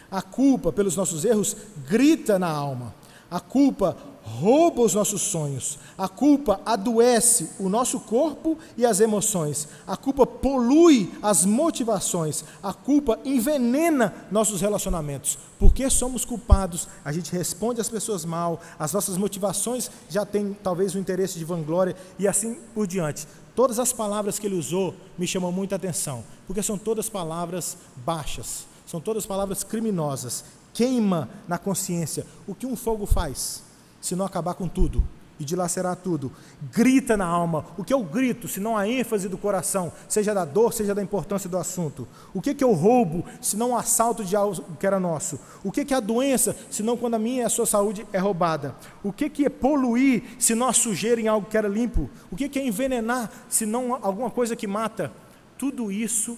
A culpa pelos nossos erros grita na alma. A culpa rouba os nossos sonhos. A culpa adoece o nosso corpo e as emoções. A culpa polui as motivações. A culpa envenena nossos relacionamentos. Porque somos culpados, a gente responde às pessoas mal, as nossas motivações já têm talvez o interesse de vanglória e assim por diante. Todas as palavras que ele usou me chamam muita atenção, porque são todas palavras baixas, são todas palavras criminosas. Queima na consciência. O que um fogo faz, se não acabar com tudo e dilacerar tudo? Grita na alma. O que é o grito, se não a ênfase do coração, seja da dor, seja da importância do assunto? O que é o roubo, se não o assalto de algo que era nosso? O que é a doença, se não quando a minha e a sua saúde é roubada? O que é poluir, se não a sujeira em algo que era limpo? O que é envenenar, se não alguma coisa que mata? Tudo isso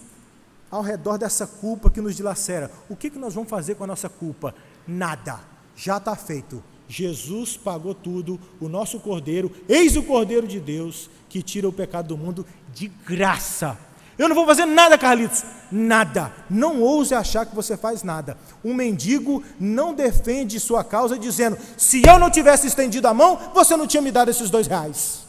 ao redor dessa culpa que nos dilacera. O que nós vamos fazer com a nossa culpa? Nada, já está feito. Jesus pagou tudo, o nosso Cordeiro, eis o Cordeiro de Deus, que tira o pecado do mundo de graça. Eu não vou fazer nada, Carlitos, nada. Não ouse achar que você faz nada. Um mendigo não defende sua causa dizendo, se eu não tivesse estendido a mão, você não tinha me dado esses R$2.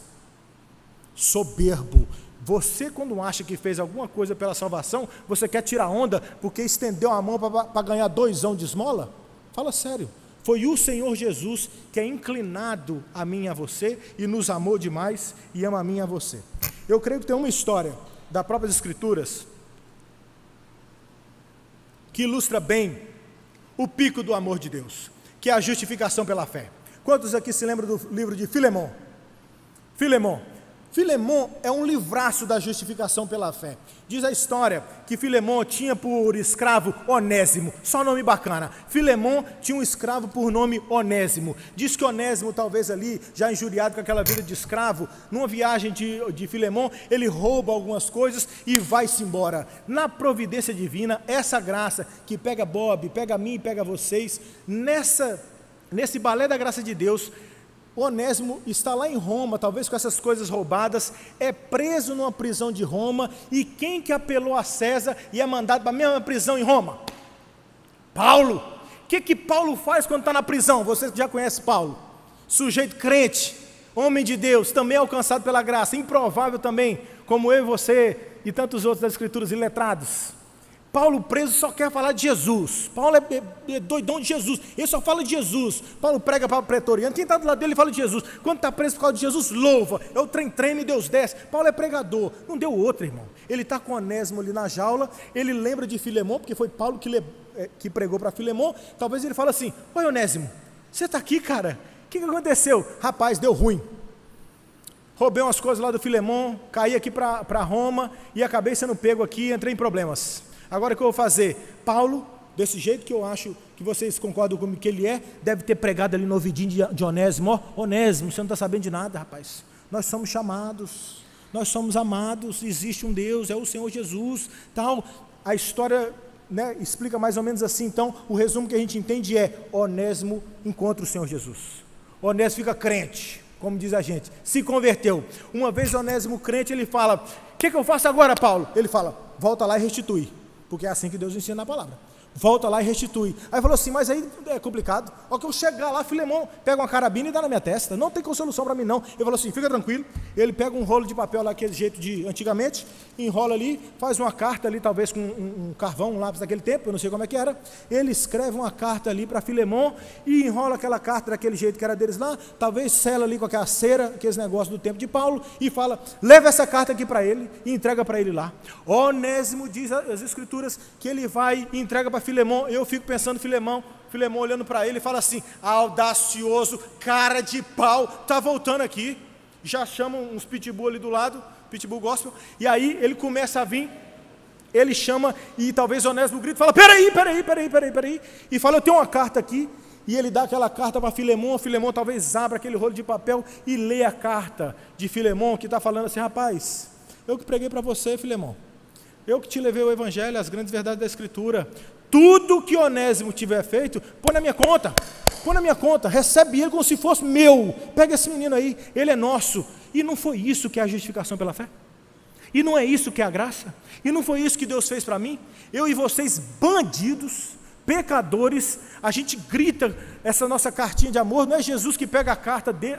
Soberbo. Você, quando acha que fez alguma coisa pela salvação, você quer tirar onda porque estendeu a mão para ganhar $2 de esmola? Fala sério. Foi o Senhor Jesus que é inclinado a mim e a você e nos amou demais e ama a mim e a você. Eu creio que tem uma história das próprias Escrituras que ilustra bem o pico do amor de Deus, que é a justificação pela fé. Quantos aqui se lembram do livro de Filemão? Filemão é um livraço da justificação pela fé. Diz a história que Filemão tinha por escravo Onésimo, só nome bacana. Filemão tinha um escravo por nome Onésimo. Diz que Onésimo, talvez ali, já injuriado com aquela vida de escravo, numa viagem de Filemão, ele rouba algumas coisas e vai-se embora. Na providência divina, essa graça que pega Bob, pega mim, pega vocês, nesse balé da graça de Deus, Onésimo está lá em Roma, talvez com essas coisas roubadas, é preso numa prisão de Roma, e quem que apelou a César e é mandado para a mesma prisão em Roma? Paulo. O que Paulo faz quando está na prisão? Você já conhece Paulo, sujeito crente, homem de Deus, também alcançado pela graça, improvável também, como eu e você e tantos outros das Escrituras iletrados. Paulo preso só quer falar de Jesus. Paulo é doidão de Jesus, ele só fala de Jesus. Paulo prega para o pretoriano, quem está do lado dele fala de Jesus. Quando está preso por causa de Jesus, louva, é o trem treme e Deus desce. Paulo é pregador, não deu outro, irmão. Ele está com Onésimo ali na jaula, ele lembra de Filemão, porque foi Paulo que pregou para Filemão. Talvez ele fale assim, oi Onésimo, você está aqui, cara? O que aconteceu? Rapaz, deu ruim. Roubei umas coisas lá do Filemão, caí aqui para Roma e acabei sendo pego aqui e entrei em problemas. Agora o que eu vou fazer? Paulo, desse jeito que eu acho que vocês concordam comigo que ele é, deve ter pregado ali no ouvidinho de Onésimo. Onésimo, você não está sabendo de nada, rapaz. Nós somos chamados, nós somos amados, existe um Deus, é o Senhor Jesus, tal. A história, né, explica mais ou menos assim. Então, o resumo que a gente entende é, Onésimo encontra o Senhor Jesus. Onésimo fica crente, como diz a gente, se converteu. Uma vez Onésimo crente, ele fala, o que eu faço agora, Paulo? Ele fala, volta lá e restitui. Porque é assim que Deus ensina na palavra. Volta lá e restitui. Aí falou assim, mas aí é complicado. Ao que eu chegar lá, Filemão pega uma carabina e dá na minha testa. Não tem solução para mim não. Ele falou assim, fica tranquilo. Ele pega um rolo de papel lá, aquele jeito de antigamente, enrola ali, faz uma carta ali, talvez com um carvão, um lápis daquele tempo, eu não sei como é que era. Ele escreve uma carta ali para Filemão e enrola aquela carta daquele jeito que era deles lá, talvez sela ali com aquela cera, aqueles negócios do tempo de Paulo, e fala, leva essa carta aqui para ele e entrega para ele lá. Onésimo diz as Escrituras que ele vai e entrega para Filemão. Eu fico pensando, Filemão olhando para ele e fala assim: audacioso, cara de pau, está voltando aqui. Já chamam uns pitbull ali do lado, pitbull gospel, e aí ele começa a vir, ele chama, e talvez Onésimo grita, fala: peraí, e fala: eu tenho uma carta aqui, e ele dá aquela carta para Filemão. Filemão talvez abra aquele rolo de papel e lê a carta de Filemão, que está falando assim: rapaz, eu que preguei para você, Filemão, eu que te levei o evangelho, as grandes verdades da escritura, tudo que Onésimo tiver feito, põe na minha conta, recebe ele como se fosse meu, pega esse menino aí, ele é nosso. E não foi isso que é a justificação pela fé? E não é isso que é a graça? E não foi isso que Deus fez para mim? Eu e vocês, bandidos, pecadores, a gente grita essa nossa cartinha de amor. Não é Jesus que pega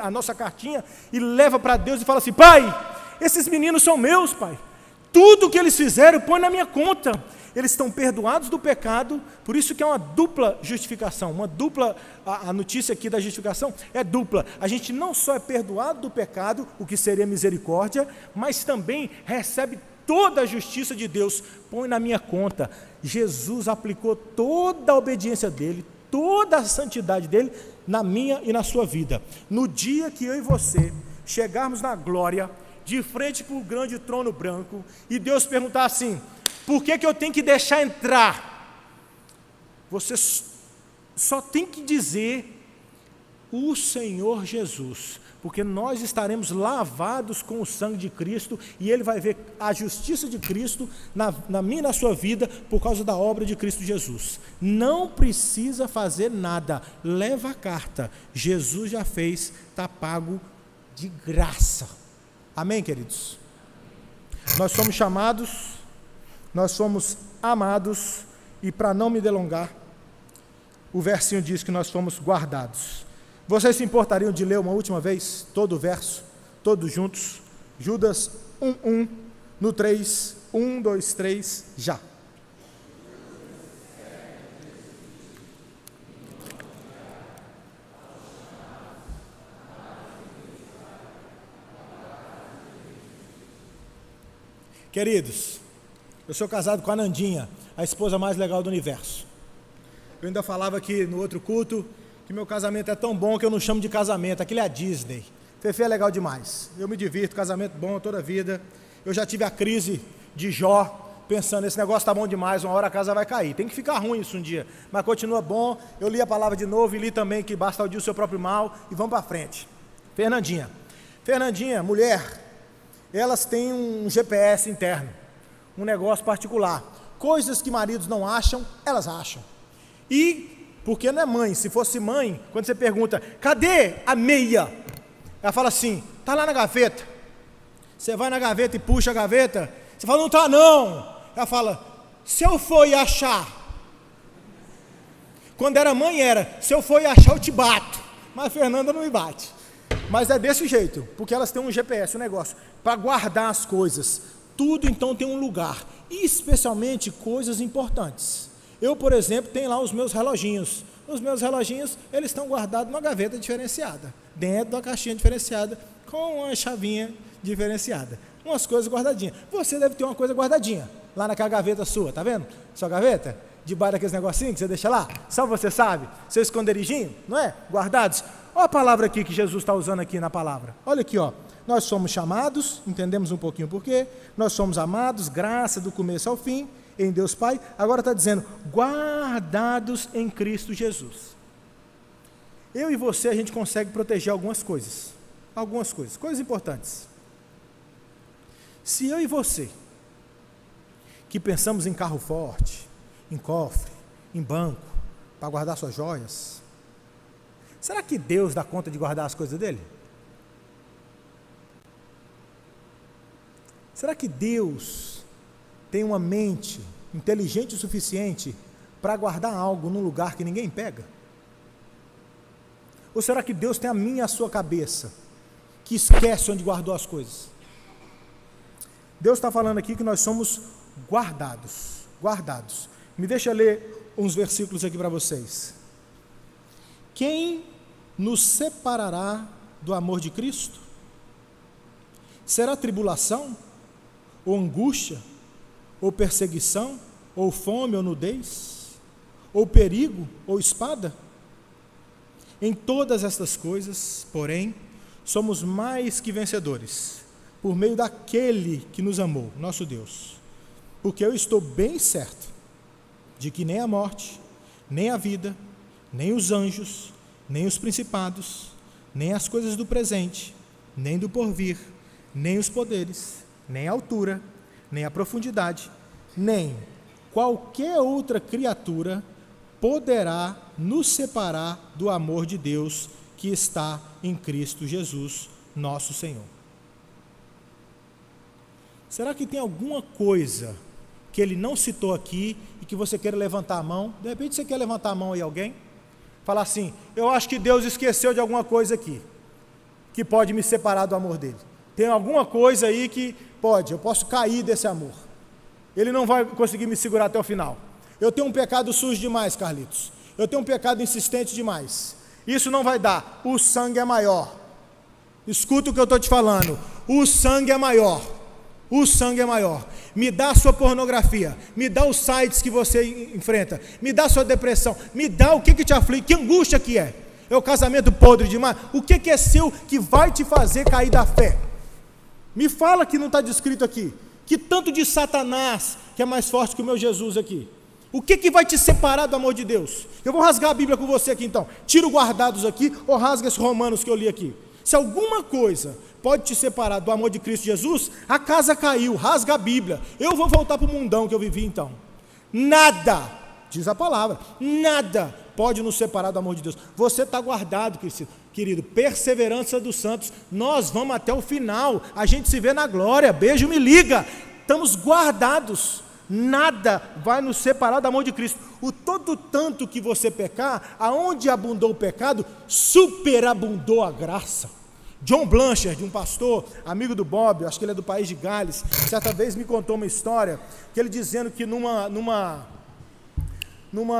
a nossa cartinha e leva para Deus e fala assim: pai, esses meninos são meus, pai, tudo que eles fizeram põe na minha conta, eles estão perdoados do pecado. Por isso que é uma dupla justificação, a notícia aqui da justificação é dupla. A gente não só é perdoado do pecado, o que seria misericórdia, mas também recebe toda a justiça de Deus, põe na minha conta. Jesus aplicou toda a obediência dele, toda a santidade dele na minha e na sua vida. No dia que eu e você chegarmos na glória, de frente para o grande trono branco, e Deus perguntar assim: por que eu tenho que deixar entrar? Você só tem que dizer: o Senhor Jesus, porque nós estaremos lavados com o sangue de Cristo, e Ele vai ver a justiça de Cristo na minha e na sua vida, por causa da obra de Cristo Jesus. Não precisa fazer nada, leva a carta, Jesus já fez, está pago de graça. Amém, queridos? Nós somos chamados, nós somos amados, e para não me delongar, o versinho diz que nós fomos guardados. Vocês se importariam de ler uma última vez, todo o verso, todos juntos? Judas 1:1, no 3, 1, 2, 3, já. Queridos, eu sou casado com a Nandinha, a esposa mais legal do universo. Eu ainda falava aqui no outro culto que meu casamento é tão bom que eu não chamo de casamento, aquilo é a Disney. Fefe é legal demais, eu me divirto, casamento bom toda a vida. Eu já tive a crise de Jó, pensando: esse negócio está bom demais, uma hora a casa vai cair. Tem que ficar ruim isso um dia, mas continua bom. Eu li a palavra de novo e li também que basta o dia o seu próprio mal, e vamos para frente. Fernandinha, mulher, elas têm um GPS interno, um negócio particular, coisas que maridos não acham, elas acham. E, porque não é mãe, se fosse mãe, quando você pergunta: cadê a meia? Ela fala assim: está lá na gaveta. Você vai na gaveta e puxa a gaveta, você fala: não está não. Ela fala: se eu for e achar. Quando era mãe era: se eu for e achar eu te bato. Mas a Fernanda não me bate. Mas é desse jeito, porque elas têm um GPS, um negócio, para guardar as coisas. Tudo então tem um lugar, e especialmente coisas importantes. Eu, por exemplo, tenho lá os meus reloginhos. Os meus reloginhos, eles estão guardados numa gaveta diferenciada, dentro da caixinha diferenciada, com uma chavinha diferenciada. Umas coisas guardadinhas. Você deve ter uma coisa guardadinha, lá naquela gaveta sua, tá vendo? Sua gaveta, debaixo daqueles negocinhos que você deixa lá, só você sabe, seu esconderijinho, não é? Guardados. Olha a palavra aqui que Jesus está usando aqui na palavra. Olha aqui, ó. Nós somos chamados, entendemos um pouquinho por quê. Nós somos amados, graça do começo ao fim, em Deus Pai. Agora está dizendo: guardados em Cristo Jesus. Eu e você, a gente consegue proteger algumas coisas, coisas importantes. Se eu e você, que pensamos em carro forte, em cofre, em banco, para guardar suas joias, será que Deus dá conta de guardar as coisas dele? Será que Deus tem uma mente inteligente o suficiente para guardar algo num lugar que ninguém pega? Ou será que Deus tem a minha e a sua cabeça, que esquece onde guardou as coisas? Deus está falando aqui que nós somos guardados. Me deixa ler uns versículos aqui para vocês. Quem nos separará do amor de Cristo? Será tribulação, ou angústia, ou perseguição, ou fome, ou nudez, ou perigo, ou espada? Em todas estas coisas, porém, somos mais que vencedores, por meio daquele que nos amou, nosso Deus. Porque eu estou bem certo de que nem a morte, nem a vida, nem os anjos, nem os principados, nem as coisas do presente, nem do porvir, nem os poderes, nem a altura, nem a profundidade, nem qualquer outra criatura poderá nos separar do amor de Deus que está em Cristo Jesus, nosso Senhor. Será que tem alguma coisa que ele não citou aqui e que você queira levantar a mão? De repente você quer levantar a mão aí alguém? Falar assim, eu acho que Deus esqueceu de alguma coisa aqui, que pode me separar do amor dele. Tem alguma coisa aí que pode, eu posso cair desse amor. Ele não vai conseguir me segurar até o final. Eu tenho um pecado sujo demais, Carlitos. Eu tenho um pecado insistente demais. Isso não vai dar. O sangue é maior. Escuta o que eu estou te falando. O sangue é maior. O sangue é maior. Me dá a sua pornografia. Me dá os sites que você enfrenta. Me dá a sua depressão. Me dá o que te aflige. Que angústia que é. É o casamento podre demais. O que é seu que vai te fazer cair da fé? Me fala que não está descrito aqui. Que tanto de Satanás que é mais forte que o meu Jesus aqui? O que vai te separar do amor de Deus? Eu vou rasgar a Bíblia com você aqui então. Tira o guardados aqui ou rasga esses Romanos que eu li aqui. Se alguma coisa pode te separar do amor de Cristo Jesus, a casa caiu, rasga a Bíblia. Eu vou voltar para o mundão que eu vivi então. Nada, diz a palavra, nada pode nos separar do amor de Deus. Você está guardado, querido, perseverança dos santos. Nós vamos até o final, a gente se vê na glória, beijo, me liga. Estamos guardados. Nada vai nos separar do amor de Cristo. O todo tanto que você pecar, aonde abundou o pecado, superabundou a graça. John Blanchard, um pastor, amigo do Bob, acho que ele é do país de Gales, certa vez me contou uma história, que ele dizendo que numa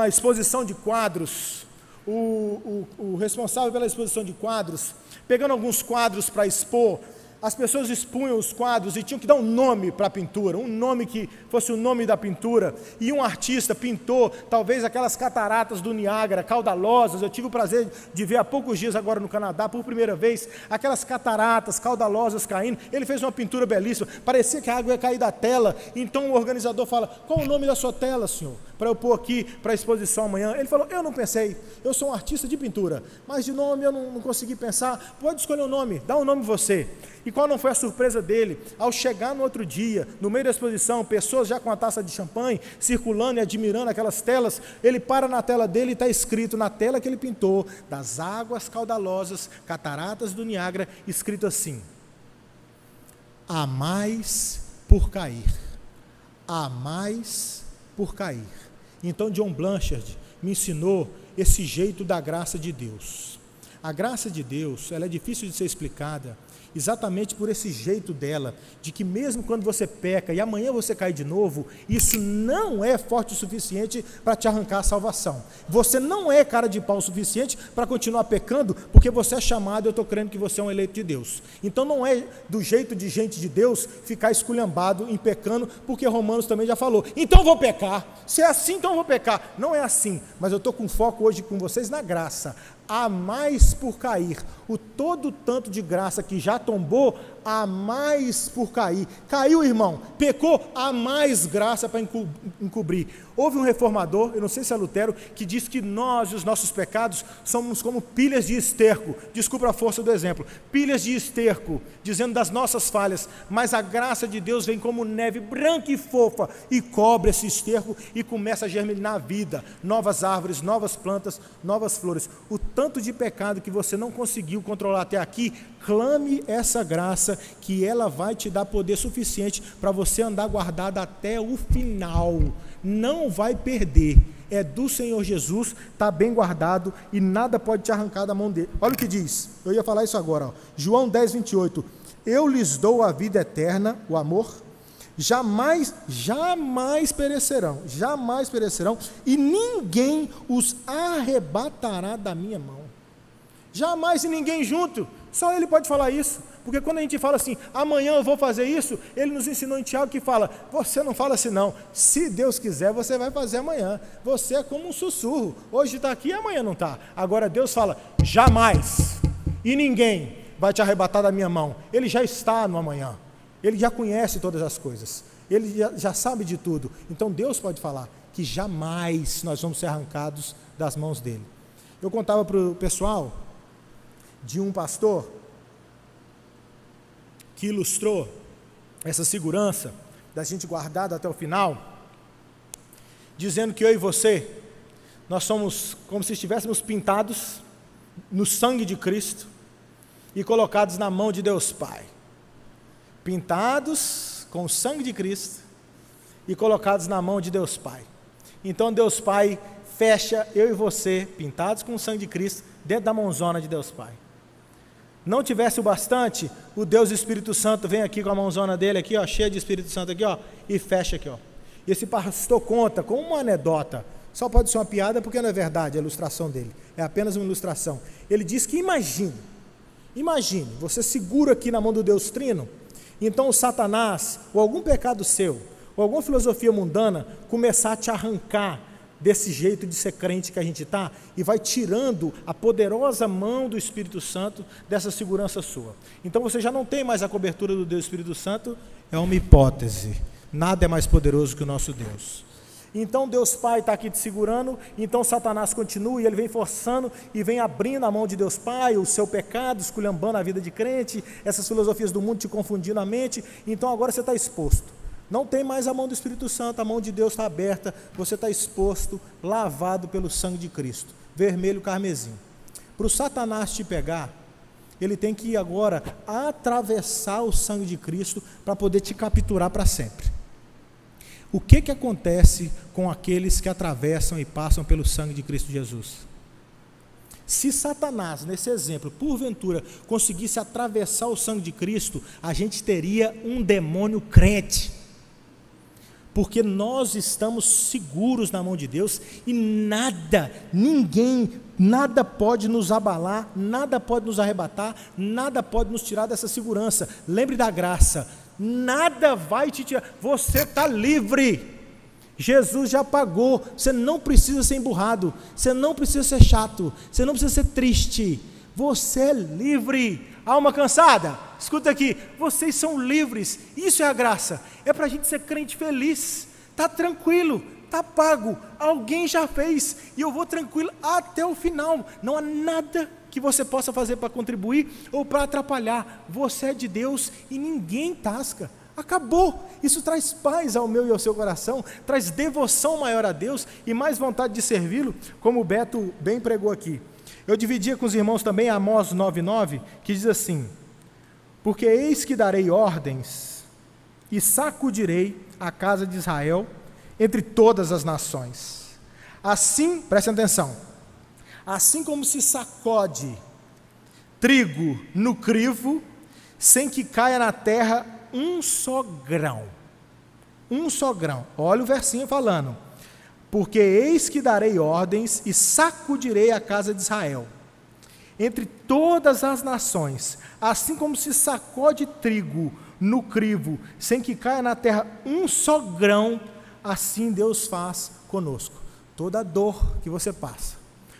exposição de quadros, o responsável pela exposição de quadros, pegando alguns quadros para expor, as pessoas expunham os quadros e tinham que dar um nome para a pintura, um nome que fosse o nome da pintura, e um artista pintou, talvez aquelas cataratas do Niágara, caudalosas. Eu tive o prazer de ver há poucos dias agora no Canadá, por primeira vez, aquelas cataratas caudalosas caindo. Ele fez uma pintura belíssima, parecia que a água ia cair da tela. Então o organizador fala, qual o nome da sua tela, senhor? Para eu pôr aqui para a exposição amanhã. Ele falou, eu não pensei, eu sou um artista de pintura, mas de nome eu não consegui pensar. Pode escolher um nome, dá um nome você. E qual não foi a surpresa dele? Ao chegar no outro dia, no meio da exposição, pessoas já com a taça de champanhe, circulando e admirando aquelas telas, ele para na tela dele e está escrito na tela que ele pintou, das águas caudalosas, cataratas do Niágara, escrito assim, há mais por cair, há mais por cair. Então John Blanchard me ensinou esse jeito da graça de Deus. A graça de Deus, ela é difícil de ser explicada, exatamente por esse jeito dela, de que mesmo quando você peca e amanhã você cai de novo, isso não é forte o suficiente para te arrancar a salvação. Você não é cara de pau o suficiente para continuar pecando, porque você é chamado, eu estou crendo que você é um eleito de Deus. Então não é do jeito de gente de Deus ficar esculhambado em pecando, porque Romanos também já falou, então eu vou pecar, se é assim então eu vou pecar. Não é assim, mas eu estou com foco hoje com vocês na graça. Há mais por cair, o todo tanto de graça que já tombou, há mais por cair. Caiu, irmão, pecou, há mais graça para encobrir. Houve um reformador, eu não sei se é Lutero, que diz que nós e os nossos pecados somos como pilhas de esterco, desculpa a força do exemplo, pilhas de esterco, dizendo das nossas falhas, mas a graça de Deus vem como neve branca e fofa e cobre esse esterco e começa a germinar a vida, novas árvores, novas plantas, novas flores. O tanto de pecado que você não conseguiu controlar até aqui, clame essa graça, que ela vai te dar poder suficiente para você andar guardado até o final. Não vai perder, é do Senhor Jesus, está bem guardado e nada pode te arrancar da mão dele. Olha o que diz, eu ia falar isso agora, ó. João 10, 28, eu lhes dou a vida eterna, o amor, jamais perecerão, e ninguém os arrebatará da minha mão. Jamais e ninguém junto, só ele pode falar isso. Porque quando a gente fala assim, amanhã eu vou fazer isso, ele nos ensinou em Tiago que fala, você não fala assim não, se Deus quiser você vai fazer amanhã, você é como um sussurro, hoje está aqui e amanhã não está. Agora Deus fala, jamais, e ninguém vai te arrebatar da minha mão. Ele já está no amanhã, ele já conhece todas as coisas, ele já sabe de tudo. Então Deus pode falar que jamais nós vamos ser arrancados das mãos dele. Eu contava para o pessoal de um pastor que ilustrou essa segurança da gente guardada até o final, dizendo que eu e você, nós somos como se estivéssemos pintados no sangue de Cristo e colocados na mão de Deus Pai. Pintados com o sangue de Cristo e colocados na mão de Deus Pai. Então Deus Pai fecha eu e você, pintados com o sangue de Cristo, dentro da mãozona de Deus Pai. Não tivesse o bastante, o Deus Espírito Santo vem aqui com a mãozona dele aqui, ó, cheia de Espírito Santo aqui, ó, e fecha aqui, ó. E esse pastor conta com uma anedota, só pode ser uma piada porque não é verdade a ilustração dele, é apenas uma ilustração. Ele diz que imagine, você segura aqui na mão do Deus Trino, então o Satanás, ou algum pecado seu, ou alguma filosofia mundana, começar a te arrancar desse jeito de ser crente que a gente está, e vai tirando a poderosa mão do Espírito Santo dessa segurança sua. Então você já não tem mais a cobertura do Deus Espírito Santo, é uma hipótese, nada é mais poderoso que o nosso Deus. Então Deus Pai está aqui te segurando, então Satanás continua e ele vem forçando e vem abrindo a mão de Deus Pai, o seu pecado, esculhambando a vida de crente, essas filosofias do mundo te confundindo a mente, então agora você está exposto. Não tem mais a mão do Espírito Santo, a mão de Deus está aberta, você está exposto, lavado pelo sangue de Cristo, vermelho carmesim. Para o Satanás te pegar, ele tem que agora atravessar o sangue de Cristo para poder te capturar para sempre. O que acontece com aqueles que atravessam e passam pelo sangue de Cristo Jesus? Se Satanás, nesse exemplo, porventura, conseguisse atravessar o sangue de Cristo, a gente teria um demônio crente. Porque nós estamos seguros na mão de Deus e nada, ninguém, nada pode nos abalar, nada pode nos arrebatar, nada pode nos tirar dessa segurança. Lembre da graça, nada vai te tirar, você está livre. Jesus já pagou, você não precisa ser emburrado, você não precisa ser chato, você não precisa ser triste, você é livre. Alma cansada, escuta aqui, vocês são livres, isso é a graça, é para a gente ser crente feliz, está tranquilo, está pago, alguém já fez, e eu vou tranquilo até o final, não há nada que você possa fazer para contribuir ou para atrapalhar, você é de Deus e ninguém tasca, acabou, isso traz paz ao meu e ao seu coração, traz devoção maior a Deus e mais vontade de servi-lo, como o Beto bem pregou aqui. Eu dividia com os irmãos também Amós 9,9, que diz assim, porque eis que darei ordens e sacudirei a casa de Israel entre todas as nações. Assim, prestem atenção, assim como se sacode trigo no crivo, sem que caia na terra um só grão. Um só grão. Olha o versinho falando. Porque eis que darei ordens e sacudirei a casa de Israel entre todas as nações, assim como se sacode trigo no crivo, sem que caia na terra um só grão, assim Deus faz conosco. Toda dor que você passa,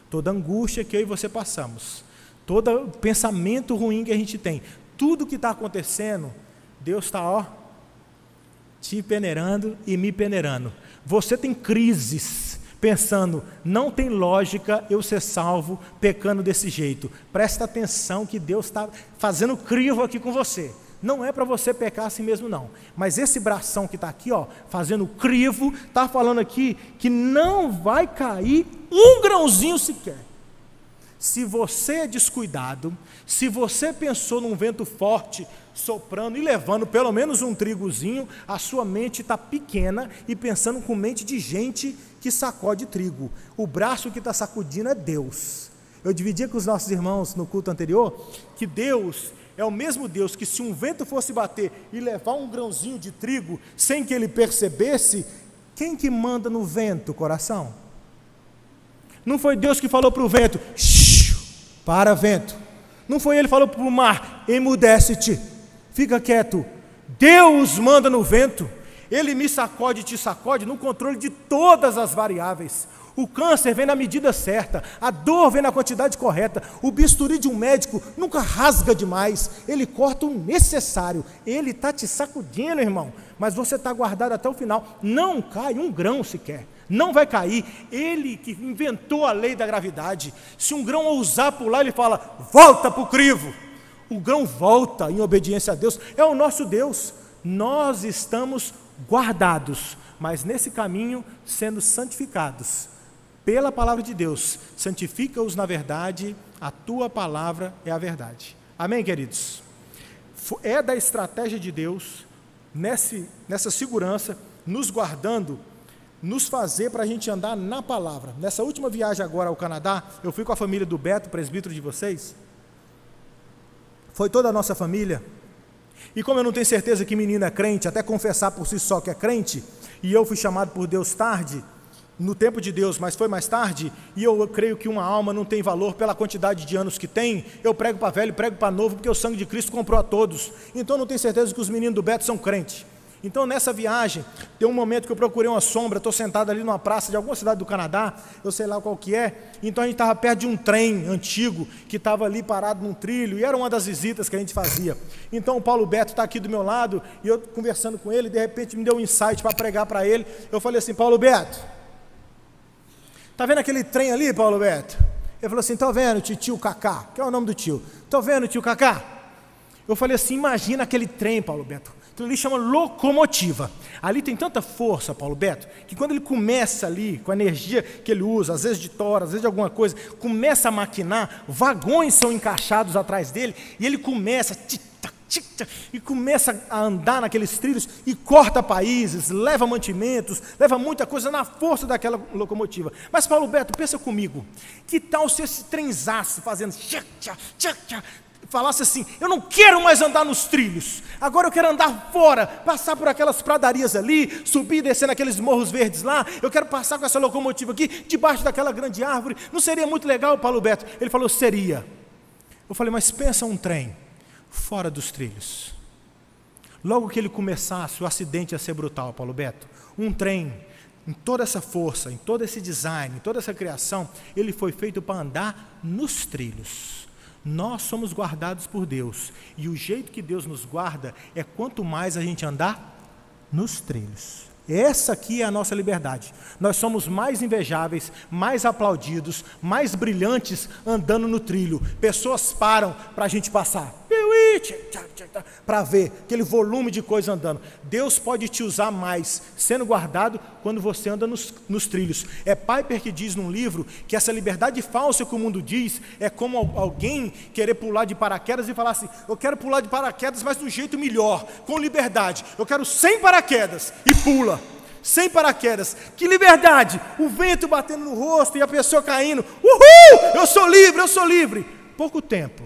toda angústia que eu e você passamos, todo pensamento ruim que a gente tem, tudo que está acontecendo, Deus está, ó, te peneirando e me peneirando. Você tem crises, pensando, não tem lógica eu ser salvo pecando desse jeito. Presta atenção que Deus está fazendo crivo aqui com você. Não é para você pecar assim mesmo não. Mas esse bração que está aqui, ó, fazendo crivo, está falando aqui que não vai cair um grãozinho sequer. Se você é descuidado, se você pensou num vento forte, soprando e levando pelo menos um trigozinho, a sua mente está pequena e pensando com mente de gente que sacode trigo. O braço que está sacudindo é Deus. Eu dividia com os nossos irmãos no culto anterior, que Deus é o mesmo Deus que se um vento fosse bater e levar um grãozinho de trigo, sem que ele percebesse, quem que manda no vento, coração? Não foi Deus que falou para o vento, para vento. Não foi ele que falou para o mar, emudece-te, fica quieto. Deus manda no vento, Ele me sacode e te sacode no controle de todas as variáveis. O câncer vem na medida certa, a dor vem na quantidade correta, o bisturi de um médico nunca rasga demais, ele corta o necessário, ele está te sacudindo, irmão, mas você está guardado até o final, não cai um grão sequer, não vai cair. Ele que inventou a lei da gravidade, se um grão ousar pular, ele fala, volta para o crivo, o grão volta em obediência a Deus, é o nosso Deus. Nós estamos guardados, mas nesse caminho sendo santificados pela palavra de Deus. Santifica-os na verdade, a tua palavra é a verdade. Amém, queridos? É da estratégia de Deus, nessa segurança, nos guardando, nos fazer para a gente andar na palavra. Nessa última viagem agora ao Canadá, eu fui com a família do Beto, presbítero de vocês, foi toda a nossa família, e como eu não tenho certeza que menino é crente, até confessar por si só que é crente, e eu fui chamado por Deus tarde, no tempo de Deus, mas foi mais tarde, e eu creio que uma alma não tem valor pela quantidade de anos que tem. Eu prego para velho, prego para novo, porque o sangue de Cristo comprou a todos. Então não tenho certeza que os meninos do Beto são crentes. Então nessa viagem, tem um momento que eu procurei uma sombra, estou sentado ali numa praça de alguma cidade do Canadá, eu sei lá qual que é, então a gente estava perto de um trem antigo, que estava ali parado num trilho, e era uma das visitas que a gente fazia. Então o Paulo Beto está aqui do meu lado, e eu conversando com ele, de repente me deu um insight para pregar para ele. Eu falei assim, Paulo Beto, está vendo aquele trem ali, Paulo Beto? Ele falou assim, está vendo, tio Cacá? Que é o nome do tio? Está vendo, tio Cacá? Eu falei assim, imagina aquele trem, Paulo Beto. Aquilo ali chama locomotiva. Ali tem tanta força, Paulo Beto, que quando ele começa ali, com a energia que ele usa, às vezes de tora, às vezes de alguma coisa, começa a maquinar, vagões são encaixados atrás dele, e ele começa, e começa a andar naqueles trilhos, e corta países, leva mantimentos, leva muita coisa na força daquela locomotiva. Mas Paulo Beto, pensa comigo, que tal se esse trenzaço fazendo falasse assim, eu não quero mais andar nos trilhos, agora eu quero andar fora, passar por aquelas pradarias ali, subir e descer naqueles morros verdes lá, eu quero passar com essa locomotiva aqui, debaixo daquela grande árvore, não seria muito legal, Paulo Beto? Ele falou, seria. Eu falei, mas pensa um trem fora dos trilhos. Logo que ele começasse, o acidente ia ser brutal, Paulo Beto. Um trem, em toda essa força, em todo esse design, em toda essa criação, ele foi feito para andar nos trilhos. Nós somos guardados por Deus, e o jeito que Deus nos guarda é quanto mais a gente andar nos trilhos. Essa aqui é a nossa liberdade. Nós somos mais invejáveis, mais aplaudidos, mais brilhantes andando no trilho. Pessoas param para a gente passar, para ver aquele volume de coisa andando. Deus pode te usar mais sendo guardado quando você anda nos trilhos. É Piper que diz num livro que essa liberdade falsa que o mundo diz é como alguém querer pular de paraquedas e falar assim, eu quero pular de paraquedas, mas de um jeito melhor, com liberdade. Eu quero 100 paraquedas e pula. Sem paraquedas, que liberdade, o vento batendo no rosto e a pessoa caindo, uhul, eu sou livre, pouco tempo,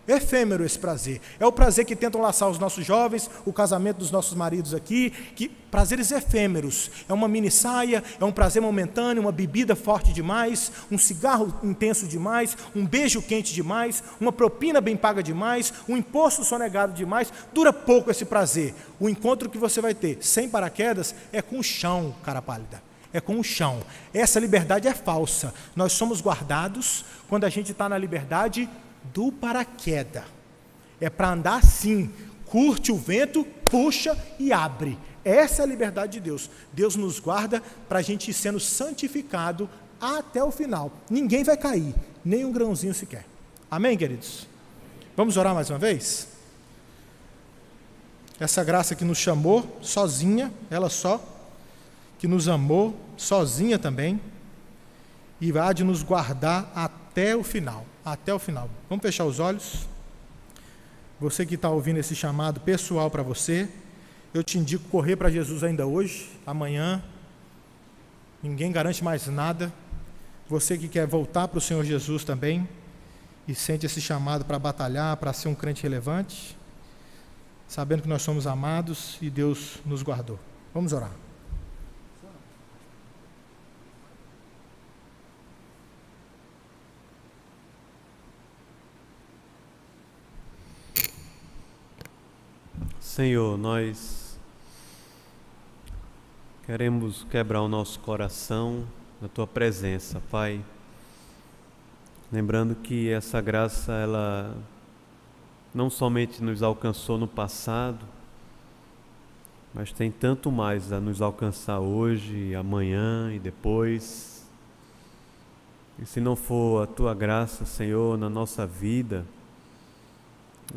efêmero esse prazer, é o prazer que tentam laçar os nossos jovens, o casamento dos nossos maridos aqui, que prazeres efêmeros, é uma mini saia, é um prazer momentâneo, uma bebida forte demais, um cigarro intenso demais, um beijo quente demais, uma propina bem paga demais, um imposto sonegado demais, dura pouco esse prazer. O encontro que você vai ter sem paraquedas é com o chão, cara pálida, é com o chão. Essa liberdade é falsa. Nós somos guardados quando a gente está na liberdade do paraquedas. É para andar assim, curte o vento, puxa e abre. Essa é a liberdade de Deus. Deus nos guarda para a gente ir sendo santificado até o final. Ninguém vai cair, nem um grãozinho sequer. Amém, queridos? Vamos orar mais uma vez? Essa graça que nos chamou sozinha, ela só, que nos amou sozinha também, e há de nos guardar até o final. Até o final. Vamos fechar os olhos? Você que está ouvindo esse chamado pessoal para você, eu te indico correr para Jesus ainda hoje, amanhã, ninguém garante mais nada. Você que quer voltar para o Senhor Jesus também, e sente esse chamado para batalhar, para ser um crente relevante, sabendo que nós somos amados e Deus nos guardou. Vamos orar. Senhor, nós queremos quebrar o nosso coração na Tua presença, Pai. Lembrando que essa graça, ela não somente nos alcançou no passado, mas tem tanto mais a nos alcançar hoje, amanhã e depois. E se não for a Tua graça, Senhor, na nossa vida,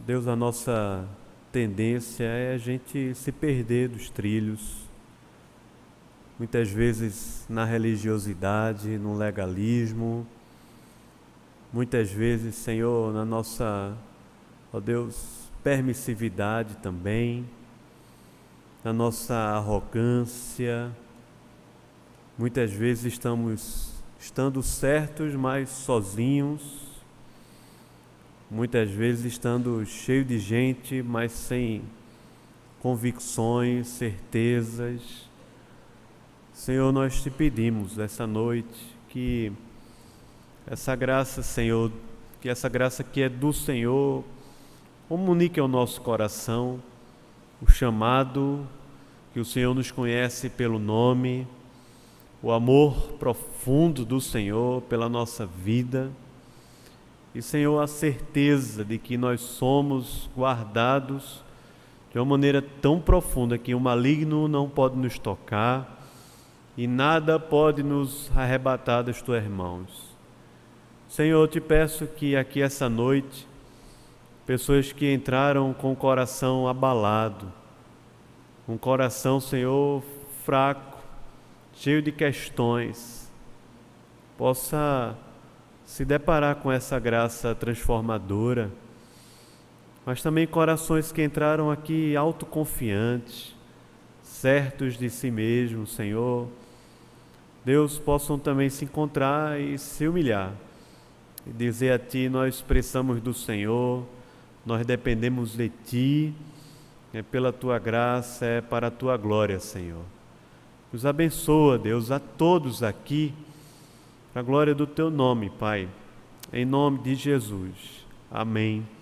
Deus, a nossa tendência é a gente se perder dos trilhos, muitas vezes na religiosidade, no legalismo, muitas vezes, Senhor, na nossa, ó Deus, permissividade também, na nossa arrogância. Muitas vezes estando certos, mas sozinhos. Muitas vezes estando cheio de gente, mas sem convicções, certezas. Senhor, nós te pedimos essa noite que essa graça, Senhor, que essa graça que é do Senhor, comunique ao nosso coração o chamado, que o Senhor nos conhece pelo nome, o amor profundo do Senhor pela nossa vida. E, Senhor, a certeza de que nós somos guardados de uma maneira tão profunda que o maligno não pode nos tocar e nada pode nos arrebatar das Tuas mãos. Senhor, eu te peço que aqui essa noite, pessoas que entraram com o coração abalado, um coração, Senhor, fraco, cheio de questões, possa se deparar com essa graça transformadora, mas também corações que entraram aqui autoconfiantes, certos de si mesmos, Senhor, Deus, possam também se encontrar e se humilhar e dizer a Ti: nós precisamos do Senhor, nós dependemos de Ti, é pela Tua graça, é para a Tua glória, Senhor. Nos abençoa, Deus, a todos aqui, para a glória do Teu nome, Pai, em nome de Jesus. Amém.